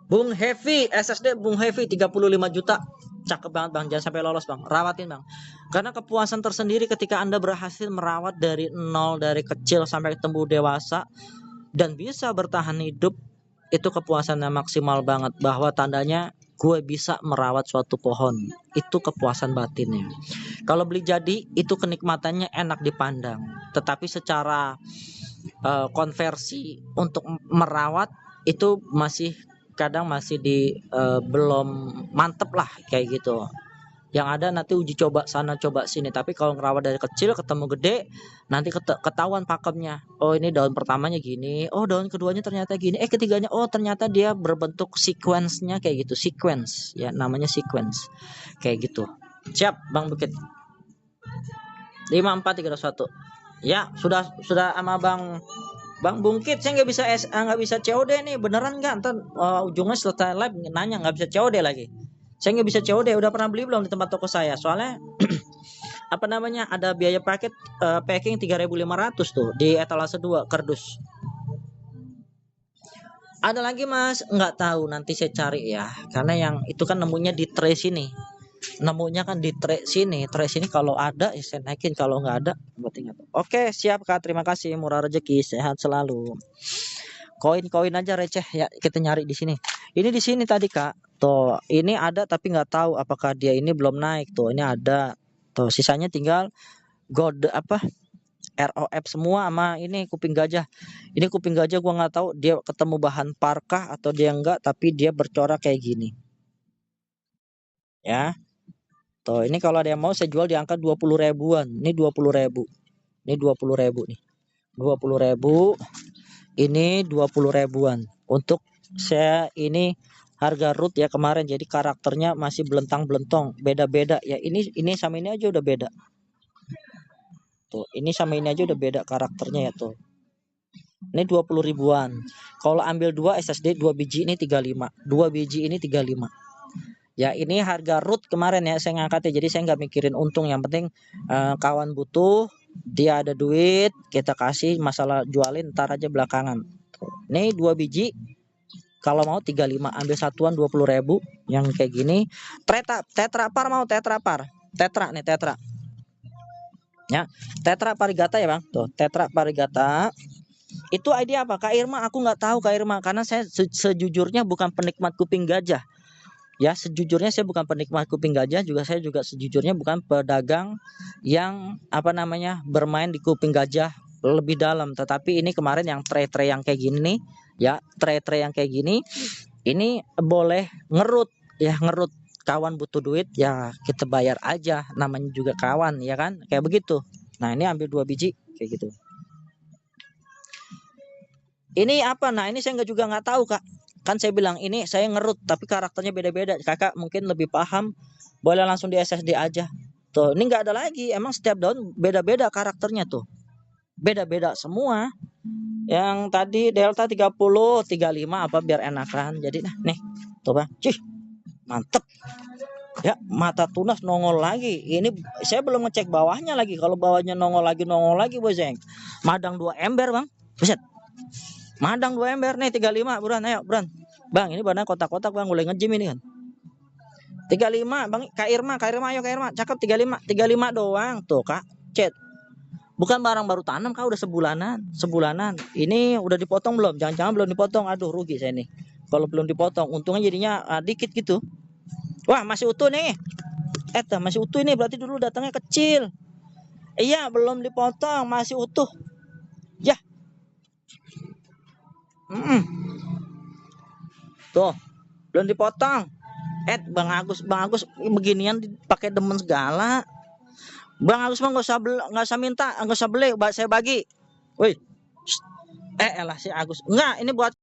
Bung Heavy SSD Bung Heavy 35 juta, cakep banget bang, jangan sampai lolos bang, rawatin bang, karena kepuasan tersendiri ketika anda berhasil merawat dari nol, dari kecil sampai tumbuh dewasa dan bisa bertahan hidup, itu kepuasannya maksimal banget, bahwa tandanya gue bisa merawat suatu pohon, itu kepuasan batinnya. Kalau beli jadi itu kenikmatannya enak dipandang, tetapi secara konversi untuk merawat itu masih kadang masih di belum mantep lah kayak gitu. Yang ada nanti uji coba sana coba sini, tapi kalau ngerawat dari kecil ketemu gede nanti ketahuan pakemnya. Oh ini daun pertamanya gini, oh daun keduanya ternyata gini, ketiganya oh ternyata dia berbentuk sequence-nya kayak gitu, sequence ya, namanya sequence kayak gitu. Siap Bang Bukit. 54321. Ya sudah sama Bang Bungkit, saya nggak bisa COD nih, beneran nggak? Ntar ujungnya selesai live nanya nggak bisa COD lagi. Saya nggak bisa COD, udah pernah beli belum di tempat toko saya? Soalnya apa namanya, ada biaya paket packing 3.500 tuh di etalase 2 kardus. Ada lagi Mas, nggak tahu, nanti saya cari ya, karena yang itu kan nemunya di tray sini. Nemunya kan di tray sini kalau ada ya saya naikin, kalau nggak ada berarti nggak tahu. Oke siap Kak, terima kasih, murah rezeki, sehat selalu. Koin aja receh ya, kita nyari di sini. Ini di sini tadi Kak, tuh ini ada tapi nggak tahu apakah dia ini belum naik, tuh ini ada tuh, sisanya tinggal gold apa ROF semua sama ini kuping gajah. Ini kuping gajah gua nggak tahu dia ketemu bahan parkah atau dia enggak, tapi dia bercorak kayak gini ya. Tuh ini kalau ada yang mau saya jual di angka 20 ribuan. Ini 20 ribu. Ini 20 ribu nih. 20 ribu. Ini 20 ribuan. Untuk saya ini harga root ya kemarin, jadi karakternya masih belentang-belentong, beda-beda ya. Ini sama ini aja udah beda. Tuh, ini sama ini aja udah beda karakternya ya tuh. Ini 20 ribuan. Kalau ambil 2 SSD 2 biji ini 35. 2 biji ini 35. Ya ini harga root kemarin ya saya ngangkat ya, jadi saya nggak mikirin untung, yang penting kawan butuh, dia ada duit, kita kasih, masalah jualin ntar aja belakangan. Ini 2 biji kalau mau 35, ambil satuan 20 ribu yang kayak gini. Tetra par mau, tetra nih, tetra ya, tetra parigata ya bang, tuh tetra parigata. Itu ID apa Kak Irma? Aku nggak tahu Kak Irma, karena saya sejujurnya bukan penikmat kuping gajah. Ya sejujurnya saya bukan penikmat kuping gajah, saya juga sejujurnya bukan pedagang yang apa namanya bermain di kuping gajah lebih dalam. Tetapi ini kemarin yang tray yang kayak gini nih ya, tray yang kayak gini ini boleh ngerut ya, ngerut. Kawan butuh duit ya kita bayar aja, namanya juga kawan ya kan, kayak begitu. Nah ini ambil 2 biji kayak gitu. Ini apa? Nah ini saya juga nggak tahu Kak. Kan saya bilang ini saya ngerut tapi karakternya beda-beda. Kakak mungkin lebih paham, boleh langsung di SSD aja. Tuh ini nggak ada lagi, emang setiap daun beda-beda karakternya tuh, beda-beda semua. Yang tadi Delta 30 35 apa biar enakan. Jadi nah nih tuh bang, cih mantep ya, mata tunas nongol lagi. Ini saya belum ngecek bawahnya lagi, kalau bawahnya nongol lagi boseng. Madang 2 ember bang, buset. Madang 2 ember nih 35 buruan, ayo buruan. Bang ini badan kotak-kotak bang, mulai nge-gym ini kan. 35 bang, Kak Irma ayo Kak Irma, cakep 35 doang tuh Kak. Cet. Bukan barang baru tanam Kak, udah sebulanan. Ini udah dipotong belum? Jangan-jangan belum dipotong. Aduh rugi saya nih. Kalau belum dipotong, untungnya jadinya dikit gitu. Wah, masih utuh nih. Masih utuh ini, berarti dulu datangnya kecil. Iya, belum dipotong, masih utuh. Ya. Tuh, belum dipotong. Bang Agus beginian dipakai demen segala. Bang Agus mah nggak usah minta, nggak usah beli, saya bagi. Woi. Elah si Agus. Enggak, ini buat